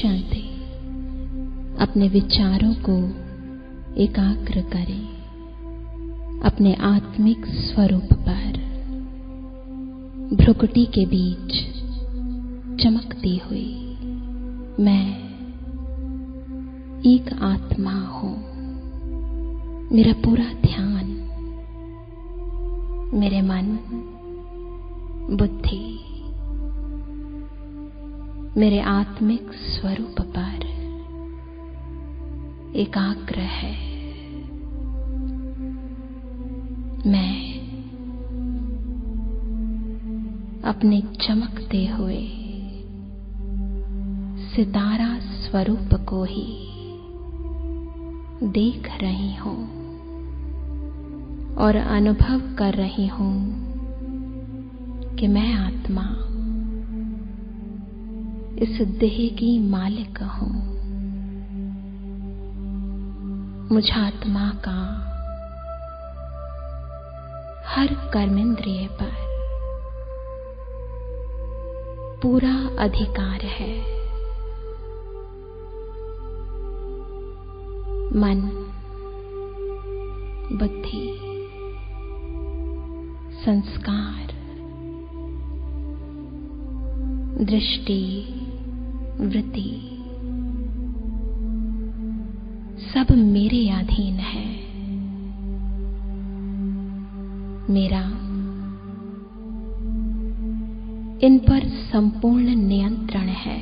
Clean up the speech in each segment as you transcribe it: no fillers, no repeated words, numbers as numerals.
शांति। अपने विचारों को एकाग्र करें अपने आत्मिक स्वरूप पर। भ्रुकुटी के बीच चमकती हुई मैं एक आत्मा हूं। मेरा पूरा ध्यान मेरे मन, बुद्धि, मेरे आत्मिक स्वरूप पर एकाग्र है। मैं अपने चमकते हुए सितारा स्वरूप को ही देख रही हूं और अनुभव कर रही हूं कि मैं आत्मा इस देह की मालिक हूं। मुझ आत्मा का हर कर्मेंद्रिय पर पूरा अधिकार है। मन, बुद्धि, संस्कार, दृष्टि, वृत्ति सब मेरे अधीन है। मेरा इन पर संपूर्ण नियंत्रण है।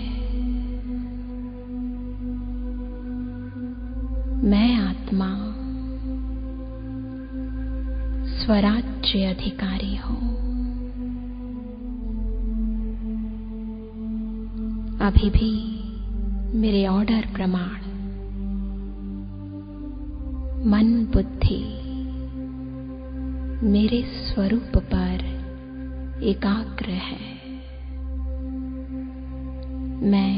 मैं आत्मा स्वराज्य अधिकारी हूं। अभी भी मेरे ऑर्डर प्रमाण मन, बुद्धि मेरे स्वरूप पर एकाग्र है। मैं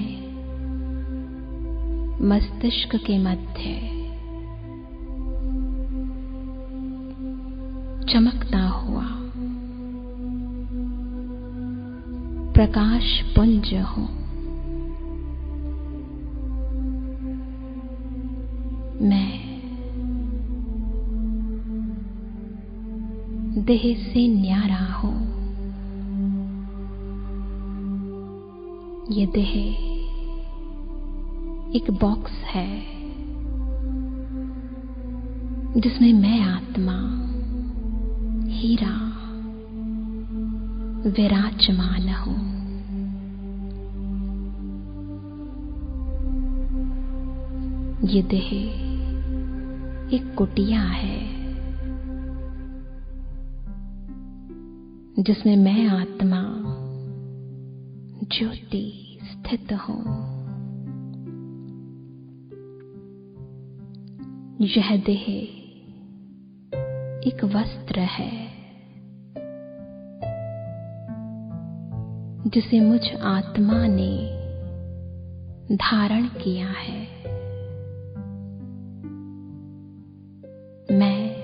मस्तिष्क के मध्य चमकता हुआ प्रकाश पुंज हूं। मैं देह से न्यारा हूं। ये देह एक बॉक्स है जिसमें मैं आत्मा हीरा विराजमान हूं। ये देह एक कुटिया है जिसमें मैं आत्मा ज्योति स्थित हूं। यह देह एक वस्त्र है जिसे मुझ आत्मा ने धारण किया है। मैं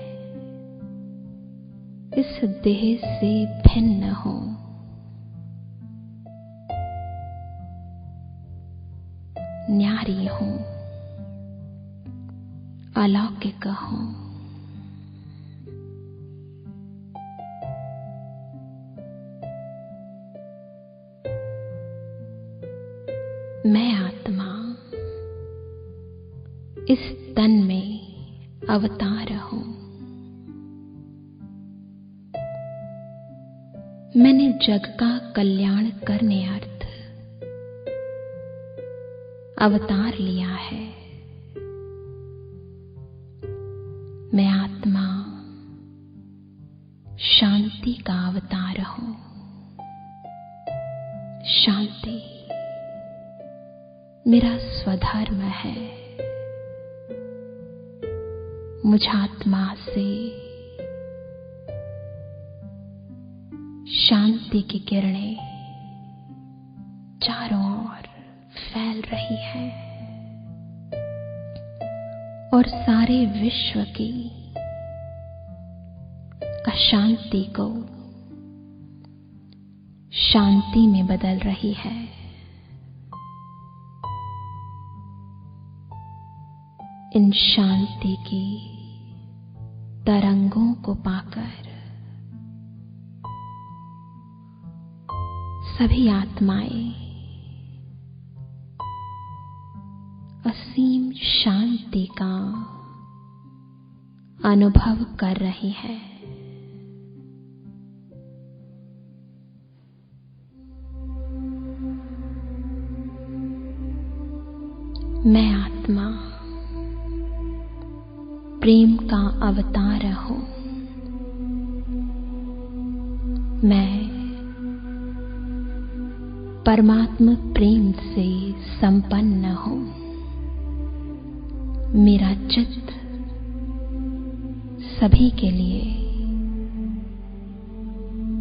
इस देह से भिन्न हूं। न्यारी हूं, अलौकिक हूं। मैं आत्मा इस तन में अवतार हूं। मैंने जग का कल्याण करने अर्थ अवतार लिया है। मैं आत्मा शांति का अवतार हूं। शांति मेरा स्वधर्म है। मुझ आत्मा से शांति की किरणें चारों ओर फैल रही है और सारे विश्व की अशांति को शांति में बदल रही है। इन शांति की तरंगों को पाकर सभी आत्माएं असीम शांति का अनुभव कर रही है। मैं आत्मा प्रेम का अवतार हूं। मैं परमात्मा प्रेम से संपन्न हूं। मेरा चित्त सभी के लिए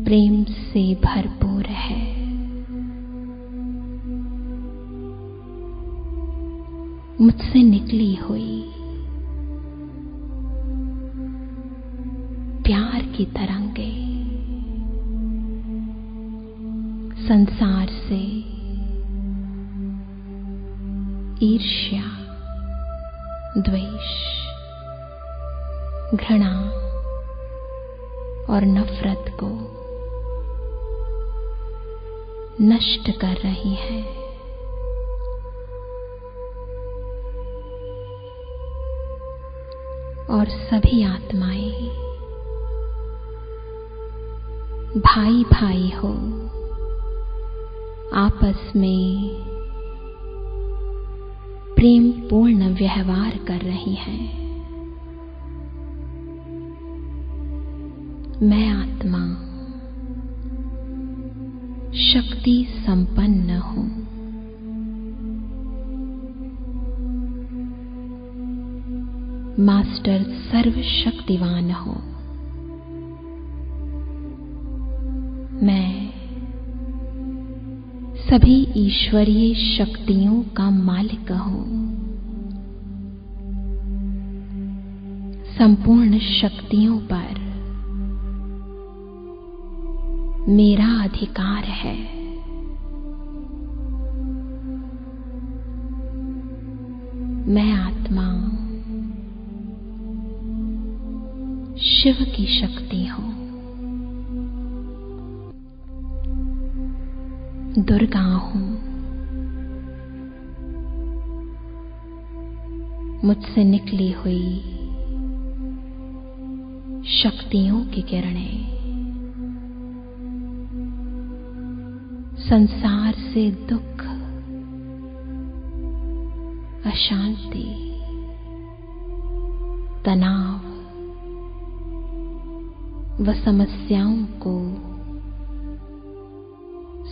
प्रेम से भरपूर है। मुझसे निकली हुई प्यार की तरंगे संसार से ईर्ष्या, द्वेष, घृणा और नफरत को नष्ट कर रही है। और सभी आत्माएं भाई भाई हो आपस में प्रेम पूर्ण व्यवहार कर रही हैं। मैं आत्मा शक्ति संपन्न हूं। मास्टर सर्वशक्तिवान हो। मैं सभी ईश्वरीय शक्तियों का मालिक हूं। संपूर्ण शक्तियों पर मेरा अधिकार है। मैं आत्मा शिव की शक्ति हूं। दुर्गा हूं। मुझसे निकली हुई शक्तियों की किरणें संसार से दुख, अशांति, तनाव व समस्याओं को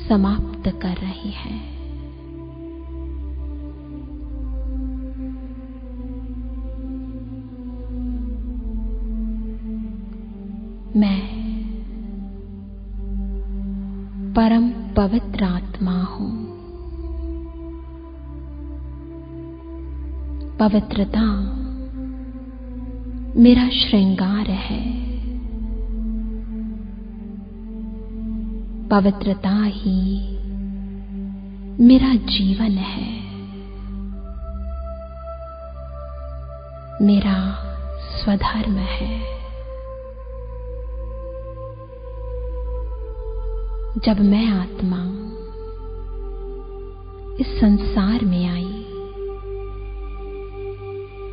समाप्त कर रही है। मैं परम पवित्र आत्मा हूं। पवित्रता मेरा श्रृंगार है। पवित्रता ही मेरा जीवन है। मेरा स्वधर्म है। जब मैं आत्मा इस संसार में आई,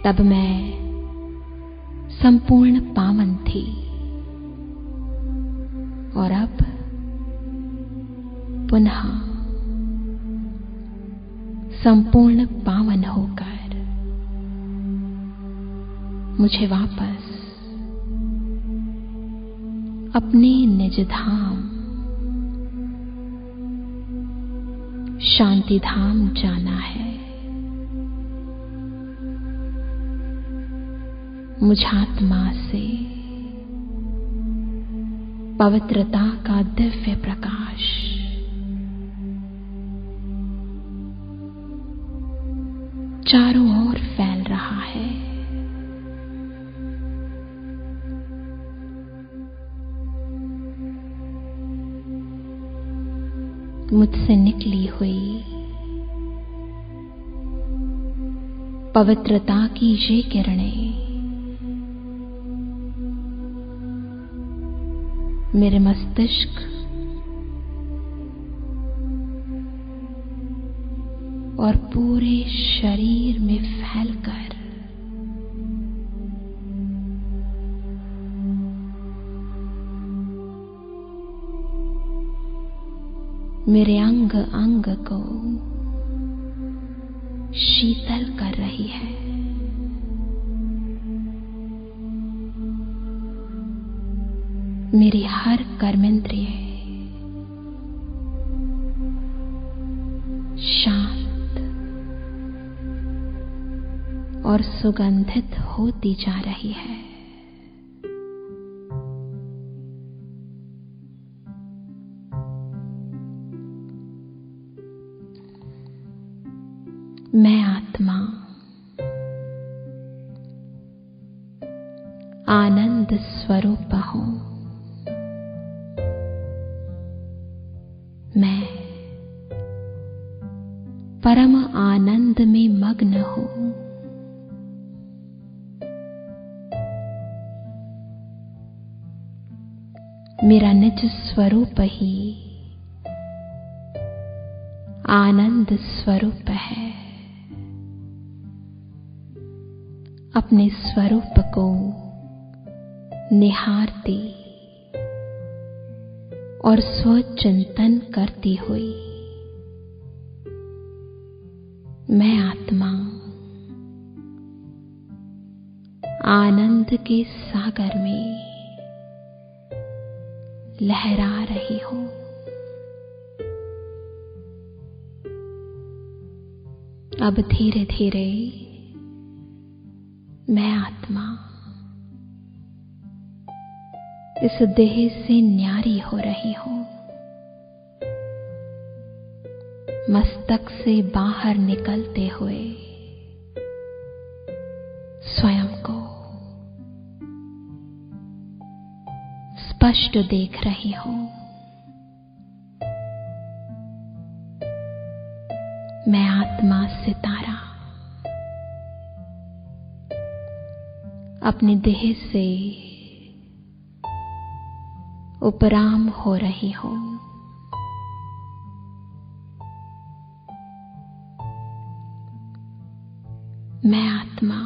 तब मैं संपूर्ण पावन थी और अब पुनः संपूर्ण पावन होकर मुझे वापस अपने निज धाम शांति धाम जाना है। मुझ आत्मा से पवित्रता का दिव्य प्रकाश चारों ओर फैल रहा है। मुझसे निकली हुई पवित्रता की ये किरणें मेरे मस्तिष्क और पूरे शरीर में फैलकर मेरे अंग अंग को शीतल कर रही है। मेरी हर कर्मेंद्रिय शांत और सुगंधित होती जा रही है। मैं आत्मा आनंद स्वरूप हूं। मैं परम आनंद में मग्न हूं। मेरा निज स्वरूप ही आनंद स्वरूप है। अपने स्वरूप को निहारती और स्वचिंतन करती हुई मैं आत्मा आनंद के सागर में लहरा रही हूं। अब धीरे धीरे मैं आत्मा इस देह से न्यारी हो रही हूं। मस्तक से बाहर निकलते हुए स्वयं को स्पष्ट देख रही हूं। मैं आत्मा सितारा अपने देह से उपराम हो रही हूं। मैं आत्मा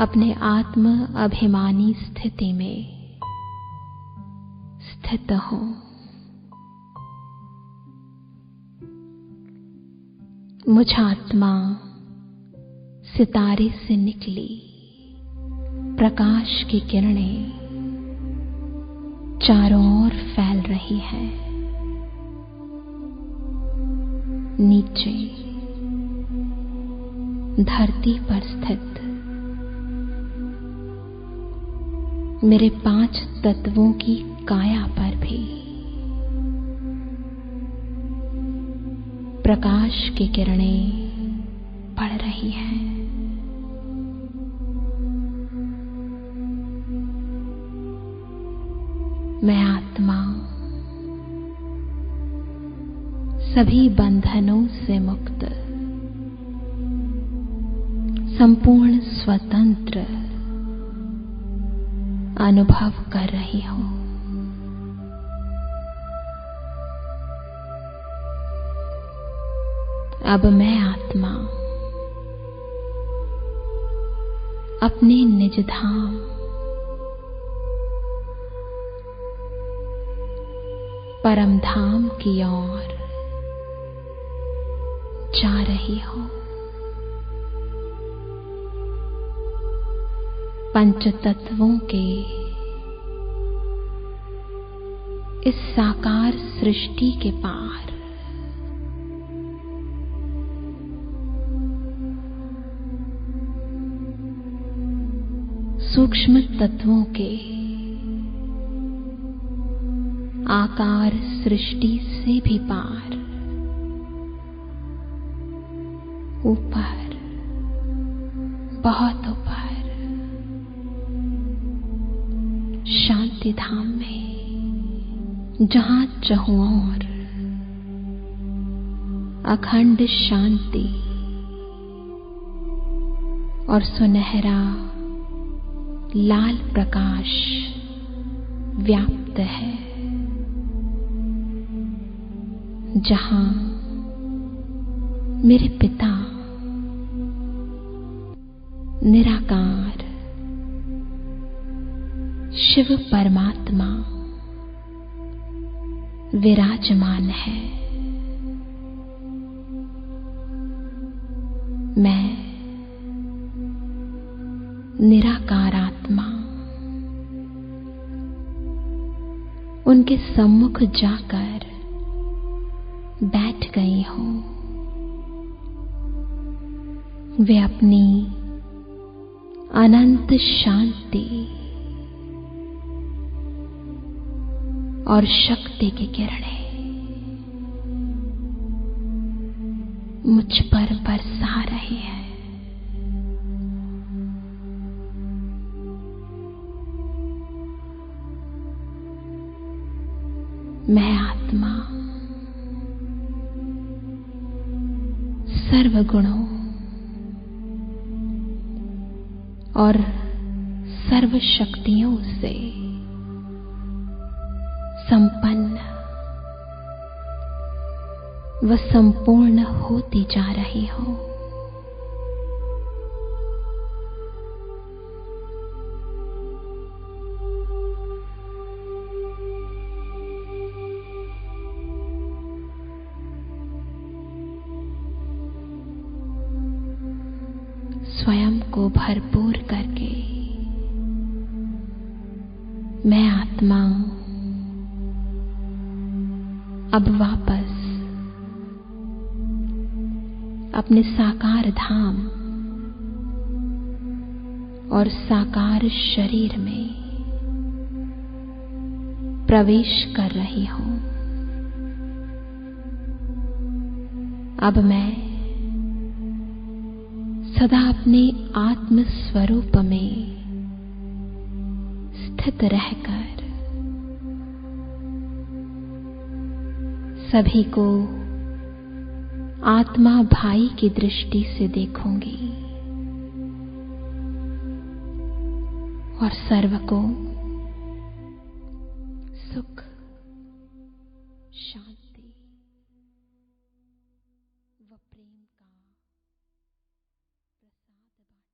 अपने आत्म अभिमानी स्थिति में स्थित हूं। मुझ आत्मा सितारे से निकली प्रकाश की किरणें चारों ओर फैल रही है। नीचे धरती पर स्थित मेरे 5 तत्वों की काया पर भी प्रकाश की किरणें पड़ रही हैं। मैं आत्मा सभी बंधनों से मुक्त संपूर्ण स्वतंत्र अनुभव कर रही हूं। अब मैं आत्मा अपने निज धाम परम धाम की ओर जा रही हूं। पंच तत्वों के इस साकार सृष्टि के पार सूक्ष्म तत्वों के आकार सृष्टि से भी पार ऊपर बहुत ऊपर शांति धाम में जहां चहुओर अखंड शांति और सुनहरा लाल प्रकाश व्याप्त है, जहां मेरे पिता निराकार शिव परमात्मा विराजमान है। मैं निराकार आत्मा उनके सम्मुख जाकर बैठ गई हूं। वे अपनी अनंत शांति और शक्ति की किरणें मुझ पर बरसा रही है। मैं आत्मा सर्वगुणों और सर्व शक्तियों से संपन्न व संपूर्ण होती जा रही हूं। स्वयं को भरपूर करके मैं आत्मा अब वापस अपने साकार धाम और साकार शरीर में प्रवेश कर रही हूं। अब मैं सदा अपने आत्म स्वरूप में स्थित रहकर सभी को आत्मा भाई की दृष्टि से देखूंगी और सर्व को सुख, शांति व प्रेम का प्रसाद बांटूंगी।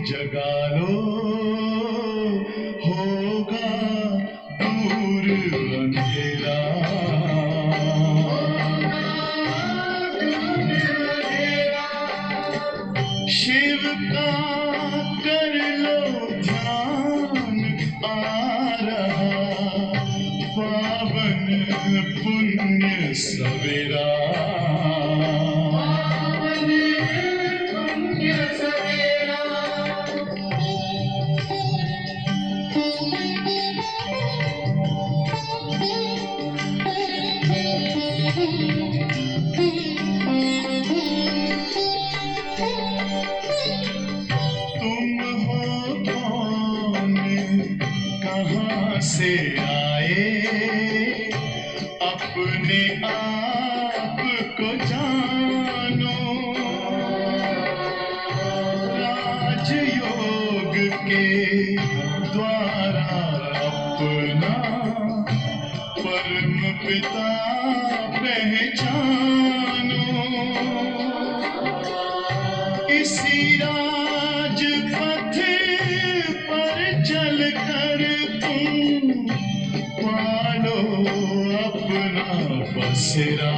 जगा लो, होगा दूर अंधेरा। शिव का कर लो ध्यान, आ रहा पावन पुण्य सवेरा। तुम हो कौन, कहाँ से आए, अपने आप को जानो। राजयोग के द्वारा अपना परम पिता पहचानो। इसी राजपथ पर चलकर तुम पालो अपना बसेरा।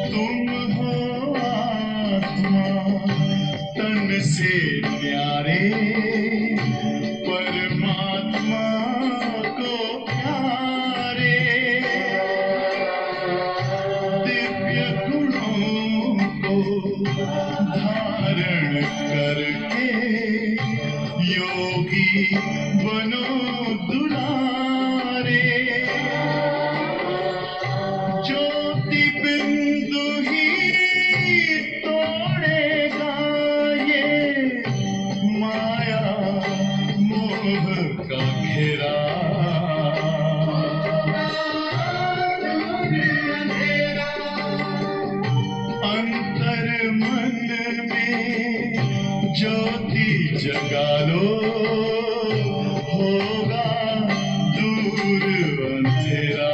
तुम हो आत्मा तन से प्यारे, परमात्मा को प्यारे। दिव्य गुणों को धारण करके योगी बनो दुलारे। ज्योति बिंदु ही तोड़ेगा ये माया मोह का घेरा। अंतर मन में ज्योति जगा लो, होगा दूर अंधेरा।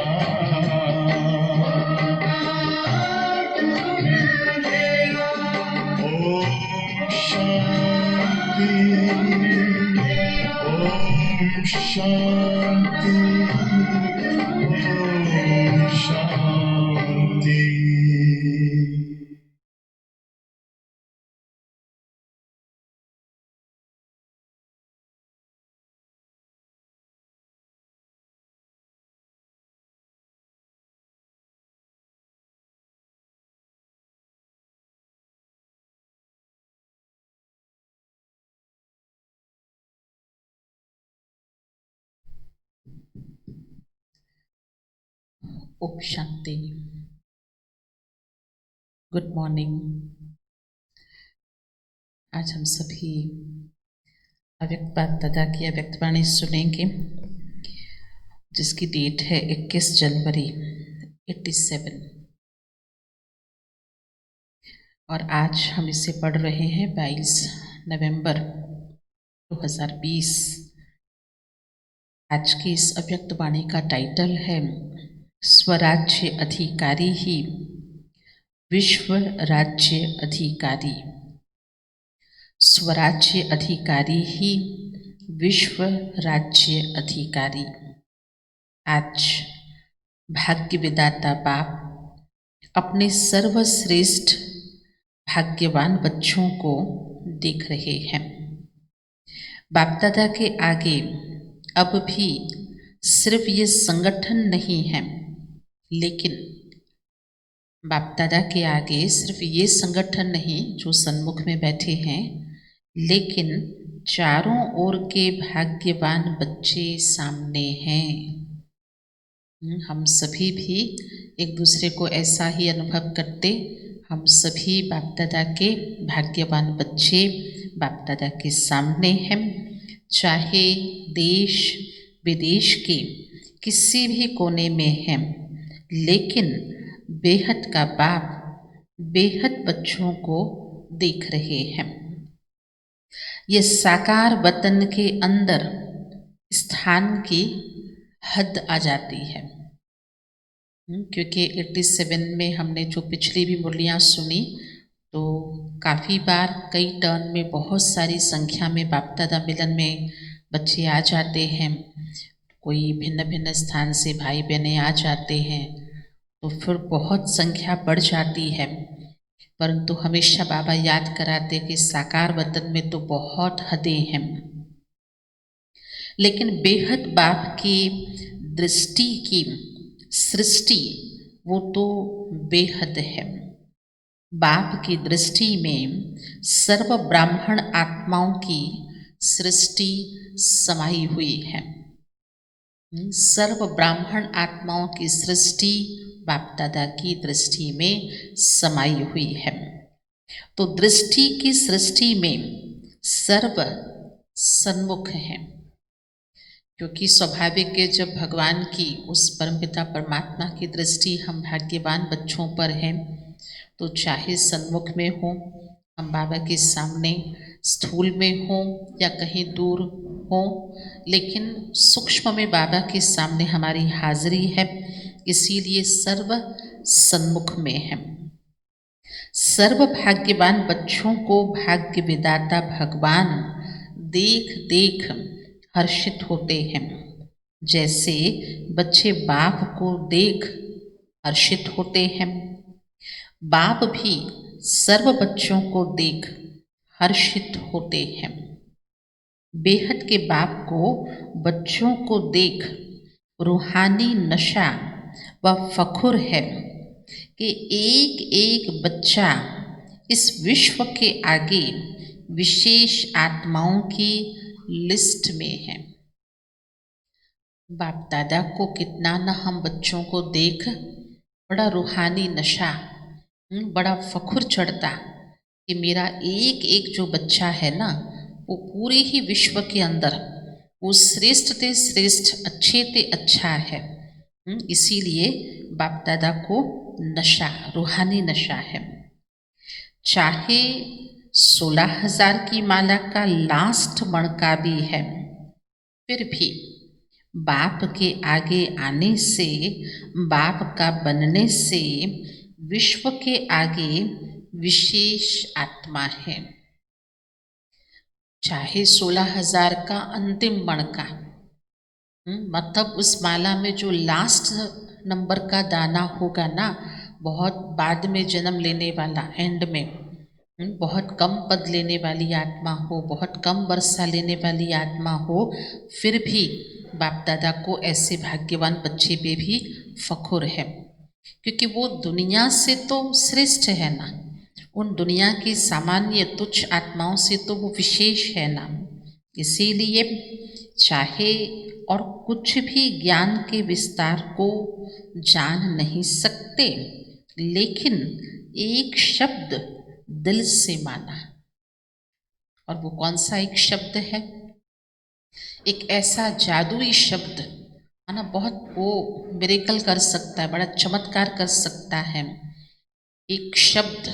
ओम शांति, ओम शांति, ओम शांति। ओम शांति। Good morning. आज हम सभी अव्यक्त बाप दादा की अव्यक्त वाणी सुनेंगे, जिसकी डेट है 21 जनवरी 87 और आज हम इसे पढ़ रहे हैं 22 नवंबर 2020। आज की इस अव्यक्त वाणी का टाइटल है स्वराज्य अधिकारी ही विश्व राज्य अधिकारी। स्वराज्य अधिकारी ही विश्व राज्य अधिकारी। आज भाग्य विदाता बाप अपने सर्वश्रेष्ठ भाग्यवान बच्चों को देख रहे हैं। बाप दादा के आगे अब भी सिर्फ ये संगठन नहीं है, लेकिन बाप दादा के आगे सिर्फ ये संगठन नहीं जो सन्मुख में बैठे हैं, लेकिन चारों ओर के भाग्यवान बच्चे सामने हैं। हम सभी भी एक दूसरे को ऐसा ही अनुभव करते। हम सभी बाप दादा के भाग्यवान बच्चे बाप दादा के सामने हैं। चाहे देश विदेश के किसी भी कोने में हैं, लेकिन बेहद का बाप बेहद बच्चों को देख रहे हैं। ये साकार वतन के अंदर स्थान की हद आ जाती है। क्योंकि 87 में हमने जो पिछली भी मुरलियाँ सुनी तो काफ़ी बार कई टर्न में बहुत सारी संख्या में बाप दादा मिलन में बच्चे आ जाते हैं, कोई भिन्न भिन्न स्थान से भाई बहनें आ जाते हैं, तो फिर बहुत संख्या बढ़ जाती है। परंतु हमेशा बाबा याद कराते कि साकार वतन में तो बहुत हदें हैं, लेकिन बेहद बाप की दृष्टि की सृष्टि वो तो बेहद है। बाप की दृष्टि में सर्व ब्राह्मण आत्माओं की सृष्टि समाई हुई है। सर्व ब्राह्मण आत्माओं की सृष्टि बाप दादा की दृष्टि में समाई हुई है। तो दृष्टि की सृष्टि में सर्व सन्मुख है, क्योंकि स्वाभाविक है जब भगवान की उस परमपिता परमात्मा की दृष्टि हम भाग्यवान बच्चों पर है, तो चाहे सन्मुख में हो, हम बाबा के सामने स्थूल में हो या कहीं दूर हो, लेकिन सूक्ष्म में बाबा के सामने हमारी हाजिरी है, इसीलिए सर्व सन्मुख में है। सर्व भाग्यवान बच्चों को भाग्य विदाता भगवान देख देख हर्षित होते हैं। जैसे बच्चे बाप को देख हर्षित होते हैं, बाप भी सर्व बच्चों को देख हर्षित होते हैं। बेहद के बाप को बच्चों को देख रूहानी नशा व फखुर है कि एक एक बच्चा इस विश्व के आगे विशेष आत्माओं की लिस्ट में है। बाप दादा को कितना न हम बच्चों को देख बड़ा रूहानी नशा, बड़ा फखुर चढ़ता कि मेरा एक एक जो बच्चा है ना, वो पूरे ही विश्व के अंदर वो श्रेष्ठ ते श्रेष्ठ, अच्छे ते अच्छा है। इसीलिए बाप दादा को नशा, रूहानी नशा है। चाहे 16,000 की माला का लास्ट मणका भी है, फिर भी बाप के आगे आने से, बाप का बनने से विश्व के आगे विशेष आत्मा है। चाहे 16,000 का अंतिम मणका, मतलब उस माला में जो लास्ट नंबर का दाना होगा ना, बहुत बाद में जन्म लेने वाला, एंड में बहुत कम पद लेने वाली आत्मा हो, बहुत कम वर्षा लेने वाली आत्मा हो, फिर भी बाप दादा को ऐसे भाग्यवान बच्चे पे भी फखुर है, क्योंकि वो दुनिया से तो श्रेष्ठ है ना, उन दुनिया की सामान्य तुच्छ आत्माओं से तो वो विशेष है ना। इसीलिए चाहे और कुछ भी ज्ञान के विस्तार को जान नहीं सकते, लेकिन एक शब्द दिल से माना। और वो कौन सा एक शब्द है? एक ऐसा जादुई शब्द है ना, बहुत वो मिरेकल कर सकता है, बड़ा चमत्कार कर सकता है। एक शब्द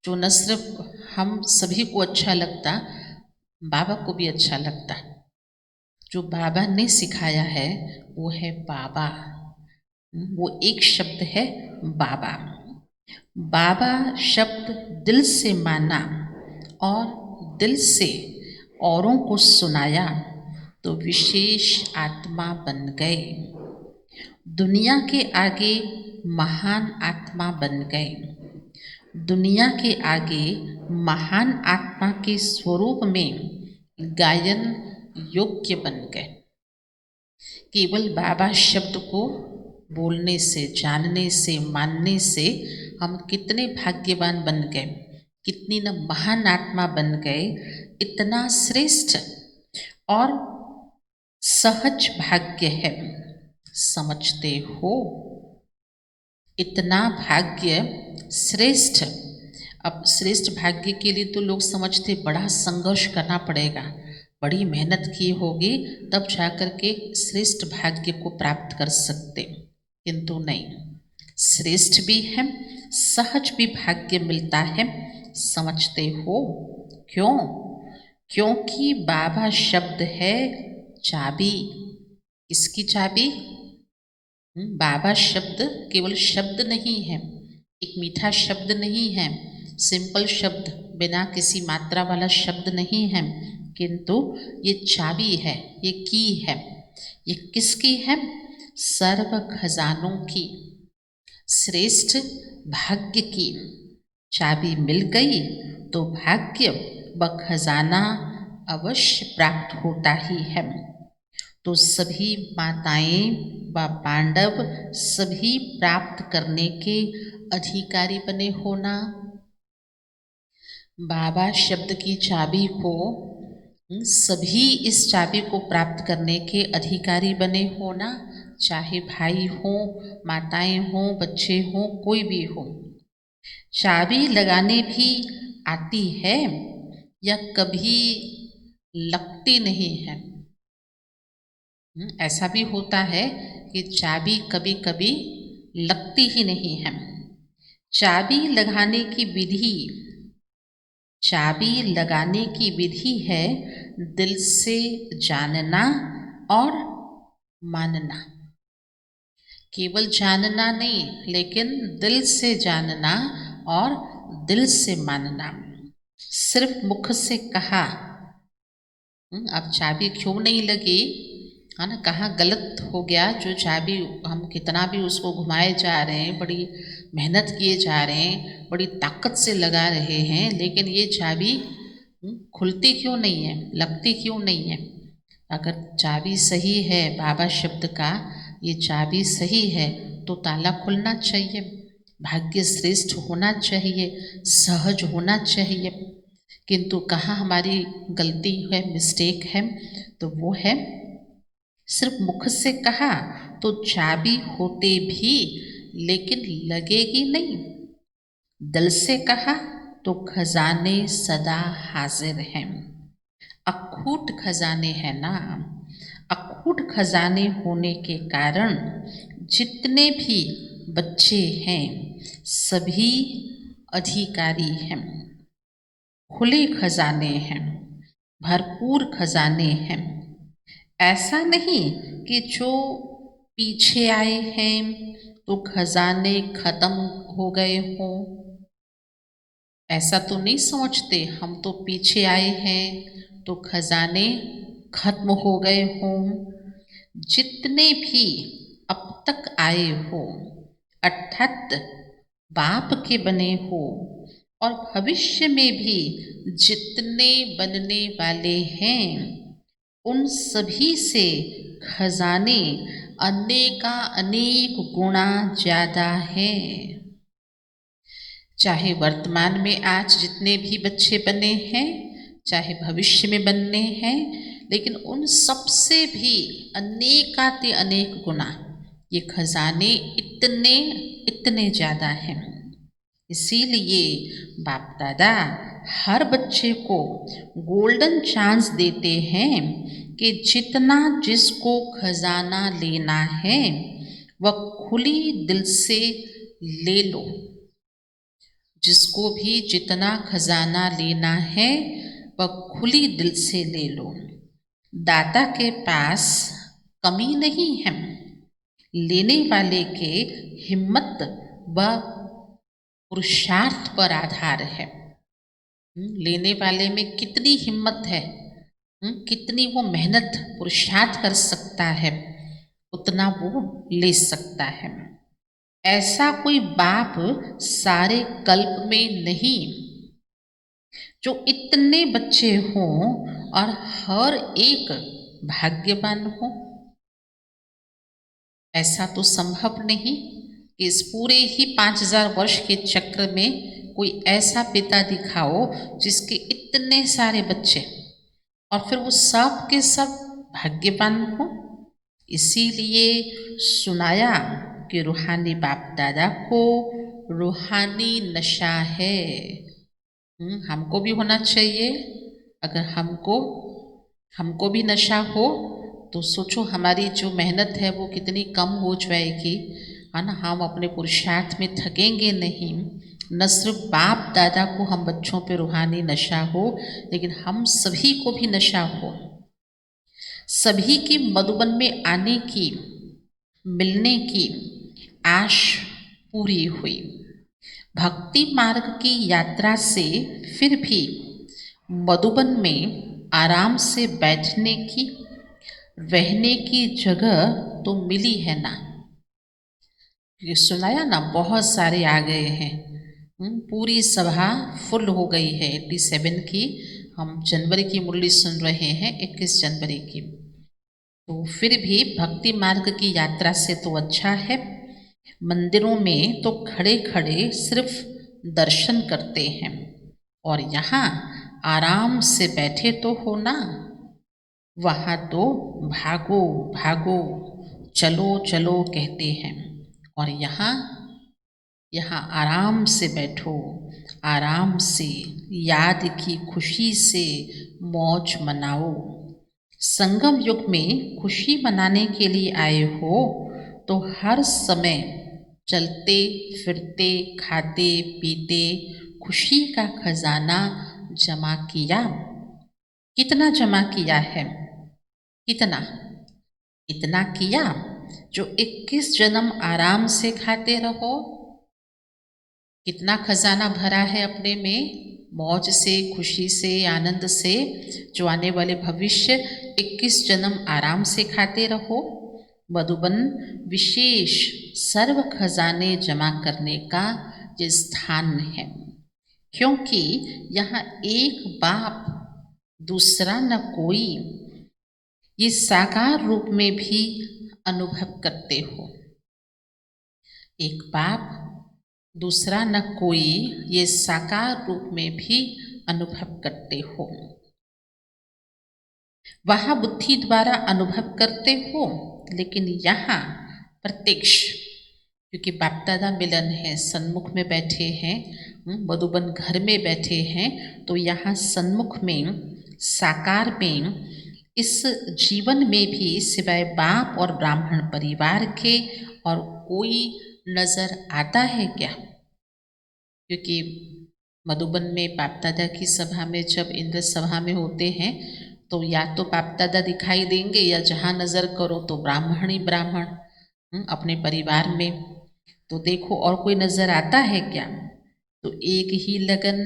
जो न सिर्फ हम सभी को अच्छा लगता, बाबा को भी अच्छा लगता, जो बाबा ने सिखाया है वो है बाबा। वो एक शब्द है बाबा। बाबा शब्द दिल से माना और दिल से औरों को सुनाया तो विशेष आत्मा बन गए, दुनिया के आगे महान आत्मा बन गए, दुनिया के आगे महान आत्मा के स्वरूप में गायन योग्य बन गए। केवल बाबा शब्द को बोलने से, जानने से, मानने से हम कितने भाग्यवान बन गए, कितनी न महान आत्मा बन गए। इतना श्रेष्ठ और सहज भाग्य है, समझते हो? इतना भाग्य श्रेष्ठ। अब श्रेष्ठ भाग्य के लिए तो लोग समझते बड़ा संघर्ष करना पड़ेगा, बड़ी मेहनत की होगी, तब जाकर के श्रेष्ठ भाग्य को प्राप्त कर सकते, किंतु नहीं, श्रेष्ठ भी है सहज भी भाग्य मिलता है, समझते हो क्यों? क्योंकि बाबा शब्द है चाबी। किसकी चाबी? बाबा शब्द केवल शब्द नहीं है, एक मीठा शब्द नहीं है, सिंपल शब्द, बिना किसी मात्रा वाला शब्द नहीं है, किंतु ये चाबी है, ये की है। ये किसकी है? सर्व खजानों की, श्रेष्ठ भाग्य की। चाबी मिल गई तो भाग्य व खजाना अवश्य प्राप्त होता ही है। तो सभी माताएं व पांडव सभी प्राप्त करने के अधिकारी बने होना। बाबा शब्द की चाबी को सभी इस चाबी को प्राप्त करने के अधिकारी बने होना, चाहे भाई हो, माताएं हो, बच्चे हो, कोई भी हो। चाबी लगाने भी आती है या कभी लगती नहीं है। ऐसा भी होता है कि चाबी कभी कभी लगती ही नहीं है। चाबी लगाने की विधि, चाबी लगाने की विधि है दिल से जानना और मानना। केवल जानना नहीं, लेकिन दिल से जानना और दिल से मानना। सिर्फ मुख से कहा, अब चाबी क्यों नहीं लगी, है ना, कहाँ गलत हो गया, जो चाबी हम कितना भी उसको घुमाए जा रहे हैं, बड़ी मेहनत किए जा रहे हैं, बड़ी ताकत से लगा रहे हैं, लेकिन ये चाबी खुलती क्यों नहीं है, लगती क्यों नहीं है? अगर चाबी सही है, बाबा शब्द का ये चाबी सही है, तो ताला खुलना चाहिए, भाग्य श्रेष्ठ होना चाहिए, सहज होना चाहिए। किंतु कहाँ हमारी गलती है, मिस्टेक है, तो वो है सिर्फ मुख से कहा तो चाबी होते भी लेकिन लगेगी नहीं। दिल से कहा तो खजाने सदा हाजिर हैं। अखूट खजाने हैं ना। अखूट खजाने होने के कारण जितने भी बच्चे हैं सभी अधिकारी हैं। खुले खजाने हैं, भरपूर खजाने हैं। ऐसा नहीं कि जो पीछे आए हैं तो खजाने खत्म हो गए हों। ऐसा तो नहीं समझते हम तो पीछे आए हैं तो खजाने खत्म हो गए हों। जितने भी अब तक आए हो अर्थात बाप के बने हो और भविष्य में भी जितने बनने वाले हैं उन सभी से खजाने अनेका अनेक गुणा ज़्यादा हैं। चाहे वर्तमान में आज जितने भी बच्चे बने हैं, चाहे भविष्य में बनने हैं, लेकिन उन सब से भी अनेकाति अनेक गुना ये खजाने इतने इतने ज़्यादा हैं। इसीलिए बाप दादा हर बच्चे को गोल्डन चांस देते हैं कि जितना जिसको खजाना लेना है वह खुली दिल से ले लो। जिसको भी जितना खजाना लेना है वह खुली दिल से ले लो। दाता के पास कमी नहीं है, लेने वाले के हिम्मत व पुरुषार्थ पर आधार है। लेने वाले में कितनी हिम्मत है, कितनी वो मेहनत पुरुषार्थ कर सकता है, उतना वो ले सकता है। ऐसा कोई बाप सारे कल्प में नहीं जो इतने बच्चे हों और हर एक भाग्यवान हो। ऐसा तो संभव नहीं कि इस पूरे ही 5000 वर्ष के चक्र में कोई ऐसा पिता दिखाओ जिसके इतने सारे बच्चे और फिर वो सब के सब भाग्यवान हो। इसीलिए सुनाया कि रूहानी बाप दादा को रूहानी नशा है। हमको भी होना चाहिए। अगर हमको भी नशा हो तो सोचो हमारी जो मेहनत है वो कितनी कम हो जाएगी, है ना, हम अपने पुरुषार्थ में थकेंगे नहीं। न सिर्फ बाप दादा को हम बच्चों पे रूहानी नशा हो, लेकिन हम सभी को भी नशा हो, सभी की मधुबन में आने की, मिलने की आश पूरी हुई। भक्ति मार्ग की यात्रा से फिर भी मधुबन में आराम से बैठने की, रहने की जगह तो मिली है ना। ये सुनाया ना, बहुत सारे आ गए हैं। पूरी सभा फुल हो गई है 87 की। हम जनवरी की मुरली सुन रहे हैं, 21 जनवरी की। तो फिर भी भक्ति मार्ग की यात्रा से तो अच्छा है। मंदिरों में तो खड़े खड़े सिर्फ दर्शन करते हैं, और यहाँ आराम से बैठे तो हो ना। वहाँ तो भागो भागो, चलो चलो कहते हैं, और यहाँ आराम से बैठो, आराम से याद की खुशी से मौज मनाओ। संगम युग में खुशी मनाने के लिए आए हो तो हर समय चलते फिरते खाते पीते खुशी का खजाना जमा किया। कितना जमा किया है? कितना? इतना किया जो 21 जन्म आराम से खाते रहो। कितना खजाना भरा है अपने में, मौज से, खुशी से, आनंद से, जो आने वाले भविष्य 21 जन्म आराम से खाते रहो। मधुबन विशेष सर्व खजाने जमा करने का ये स्थान है, क्योंकि यहाँ एक बाप दूसरा न कोई, ये साकार रूप में भी अनुभव करते हो। एक बाप दूसरा न कोई, ये साकार रूप में भी अनुभव करते हो। वहाँ बुद्धि द्वारा अनुभव करते हो, लेकिन यहाँ प्रत्यक्ष, क्योंकि बाप दादा मिलन है, सन्मुख में बैठे हैं, मधुबन घर में बैठे हैं, तो यहाँ सन्मुख में, साकार में, इस जीवन में भी सिवाय बाप और ब्राह्मण परिवार के और कोई नज़र आता है क्या? क्योंकि मधुबन में बाप दादा की सभा में जब इंद्र सभा में होते हैं तो या तो बाप दादा दिखाई देंगे, या जहाँ नज़र करो तो ब्राह्मण ही ब्राह्मण अपने परिवार में। तो देखो और कोई नज़र आता है क्या? तो एक ही लगन,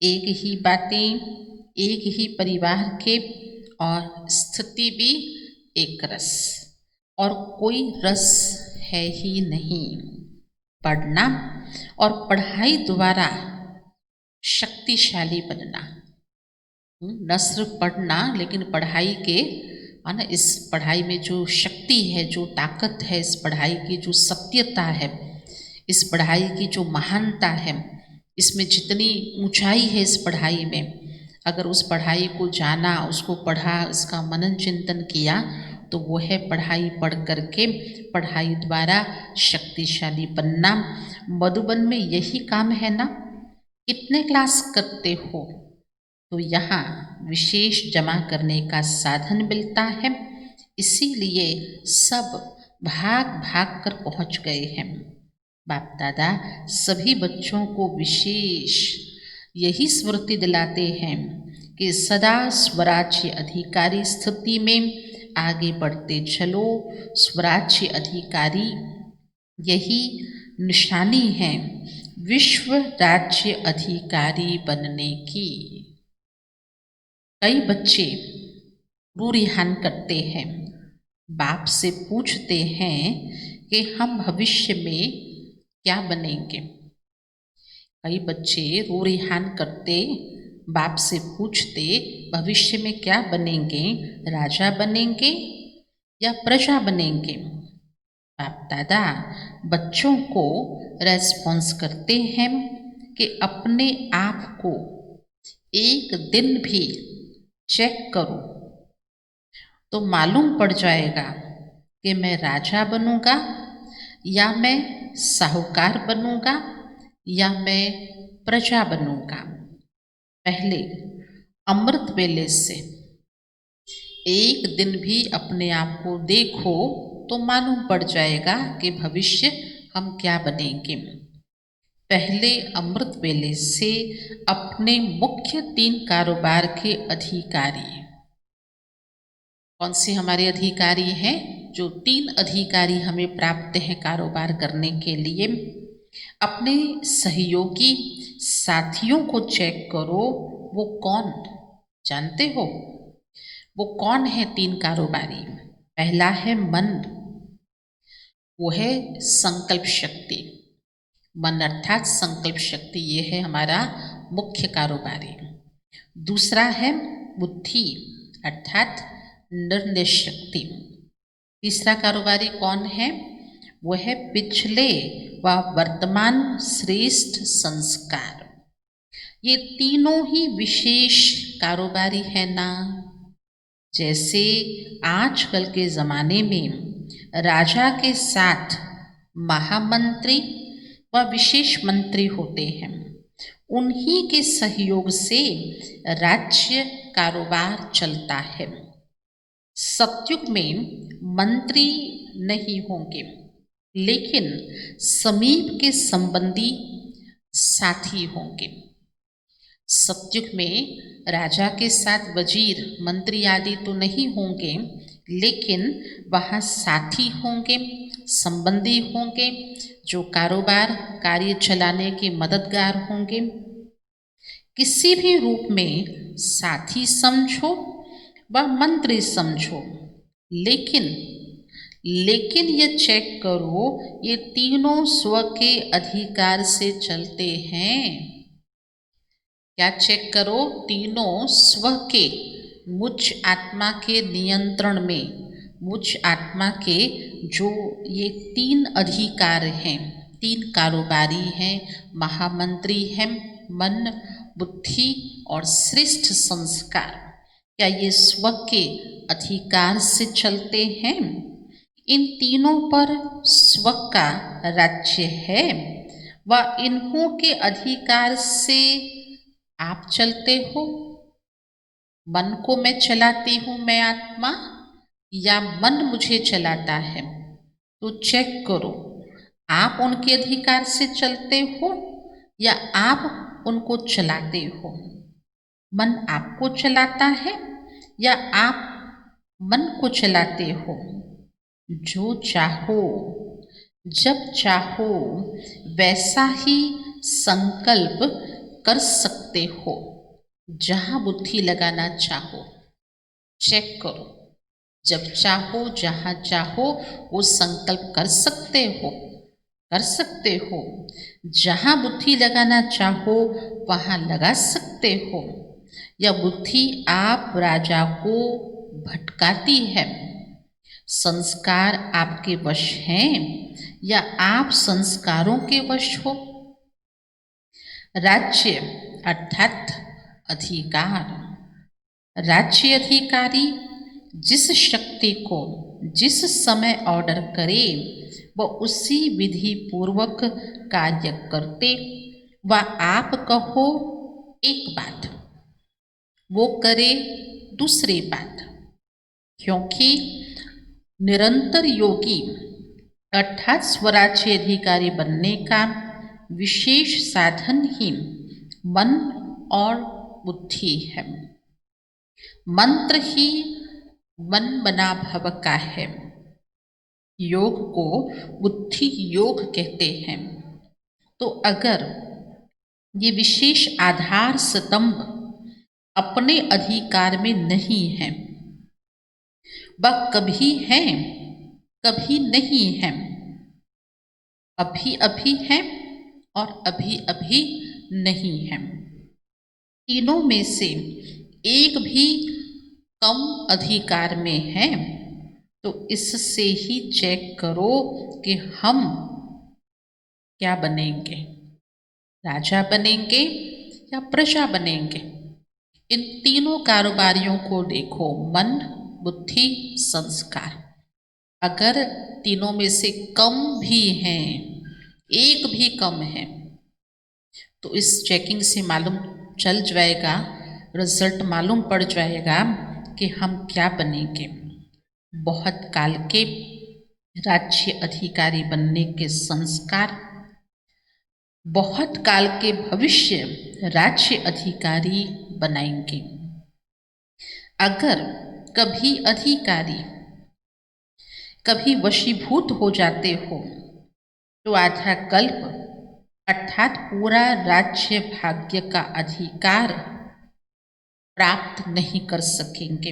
एक ही बातें, एक ही परिवार के, और स्थिति भी एक रस, और कोई रस है ही नहीं। पढ़ना और पढ़ाई द्वारा शक्तिशाली बनना, न सिर्फ पढ़ना लेकिन पढ़ाई के, है ना, इस पढ़ाई में जो शक्ति है, जो ताकत है, इस पढ़ाई की जो सत्यता है, इस पढ़ाई की जो महानता है, इसमें जितनी ऊंचाई है इस पढ़ाई में, अगर उस पढ़ाई को जाना, उसको पढ़ा, इसका मनन चिंतन किया, तो वो है पढ़ाई पढ़ करके, पढ़ाई द्वारा शक्तिशाली बनना। मधुबन में यही काम है ना। कितने क्लास करते हो? तो यहाँ विशेष जमा करने का साधन मिलता है, इसीलिए सब भाग भाग कर पहुँच गए हैं। बाप दादा सभी बच्चों को विशेष यही स्मृति दिलाते हैं कि सदा स्वराज्य अधिकारी स्थिति में आगे बढ़ते चलो। स्वराज्य अधिकारी यही निशानी है विश्व राज्य अधिकारी बनने की। कई बच्चे रूरिहान करते हैं, बाप से पूछते हैं कि हम भविष्य में क्या बनेंगे। कई बच्चे रूरिहान करते, बाप से पूछते भविष्य में क्या बनेंगे, राजा बनेंगे या प्रजा बनेंगे। बाप दादा बच्चों को रेस्पॉन्स करते हैं कि अपने आप को एक दिन भी चेक करो तो मालूम पड़ जाएगा कि मैं राजा बनूंगा या मैं साहूकार बनूंगा या मैं प्रजा बनूंगा। पहले अमृत वेले से एक दिन भी अपने आप को देखो तो मालूम पड़ जाएगा कि भविष्य हम क्या बनेंगे। पहले अमृत वेले से अपने मुख्य 3 कारोबार के अधिकारी, कौन से हमारे अधिकारी हैं? जो 3 अधिकारी हमें प्राप्त हैं कारोबार करने के लिए। अपने सहयोगी साथियों को चेक करो, वो कौन जानते हो? वो कौन है 3 कारोबारी? पहला है मन, वो है संकल्प शक्ति। मन अर्थात संकल्प शक्ति, ये है हमारा मुख्य कारोबारी। दूसरा है बुद्धि अर्थात निर्णय शक्ति। तीसरा कारोबारी कौन है? वो है पिछले व वर्तमान श्रेष्ठ संस्कार। ये तीनों ही विशेष कारोबारी है ना। जैसे आजकल के ज़माने में राजा के साथ महामंत्री व विशेष मंत्री होते हैं, उन्हीं के सहयोग से राज्य कारोबार चलता है। सतयुग में मंत्री नहीं होंगे, लेकिन समीप के संबंधी साथी होंगे। सतयुग में राजा के साथ वजीर मंत्री आदि तो नहीं होंगे, लेकिन वहाँ साथी होंगे, संबंधी होंगे, जो कारोबार कार्य चलाने के मददगार होंगे। किसी भी रूप में साथी समझो व मंत्री समझो, लेकिन ये चेक करो ये तीनों स्व के अधिकार से चलते हैं। क्या चेक करो? तीनों स्व के, मुझ आत्मा के नियंत्रण में, मुझ आत्मा के जो ये 3 अधिकार हैं, 3 कारोबारी हैं, महामंत्री हैं, मन, बुद्धि और श्रेष्ठ संस्कार, क्या ये स्व के अधिकार से चलते हैं? इन तीनों पर स्व का राज्य है व इन्हों के अधिकार से आप चलते हो। मन को मैं चलाती हूँ, मैं आत्मा, या मन मुझे चलाता है? तो चेक करो, आप उनके अधिकार से चलते हो या आप उनको चलाते हो? मन आपको चलाता है या आप मन को चलाते हो? जो चाहो, जब चाहो वैसा ही संकल्प कर सकते हो, जहाँ बुद्धि लगाना चाहो। चेक करो, जब चाहो जहाँ चाहो वो संकल्प कर सकते हो। जहाँ बुद्धि लगाना चाहो वहाँ लगा सकते हो, या बुद्धि आप राजा को भटकाती है? संस्कार आपके वश हैं या आप संस्कारों के वश हो? राज्य अर्थात अधिकार। राज्य अधिकारी जिस शक्ति को जिस समय ऑर्डर करे वह उसी विधि पूर्वक कार्य करते व आप कहो एक बात, वो करे दूसरी बात। क्योंकि निरंतर योगी अर्थात स्वराज्य अधिकारी बनने का विशेष साधन ही मन और बुद्धि है। मंत्र ही मन बना भव का है। योग को बुद्धि योग कहते हैं। तो अगर ये विशेष आधार स्तंभ अपने अधिकार में नहीं है, वह कभी हैं कभी नहीं है, अभी अभी है और अभी अभी नहीं है, तीनों में से एक भी कम अधिकार में है, तो इससे ही चेक करो कि हम क्या बनेंगे, राजा बनेंगे या प्रजा बनेंगे। इन तीनों कारोबारियों को देखो, मन, बुद्धि, संस्कार। अगर तीनों में से कम भी हैं, एक भी कम है, तो इस चेकिंग से मालूम चल जाएगा, रिजल्ट मालूम पड़ जाएगा कि हम क्या बनेंगे। बहुत काल के राज्य अधिकारी बनने के संस्कार बहुत काल के भविष्य राज्य अधिकारी बनाएंगे। अगर कभी अधिकारी कभी वशीभूत हो जाते हो तो आधा कल्प अर्थात पूरा राज्य भाग्य का अधिकार प्राप्त नहीं कर सकेंगे।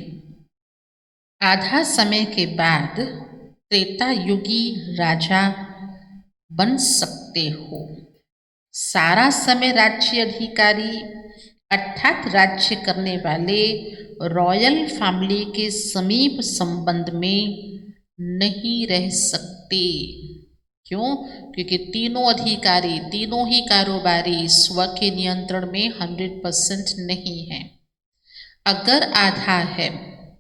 आधा समय के बाद त्रेता युगी राजा बन सकते हो। सारा समय राज्य अधिकारी अर्थात राज्य करने वाले रॉयल फैमिली के समीप संबंध में नहीं रह सकते। क्यों? क्योंकि तीनों अधिकारी, तीनों ही कारोबारी स्व के नियंत्रण में 100% नहीं है। अगर आधा है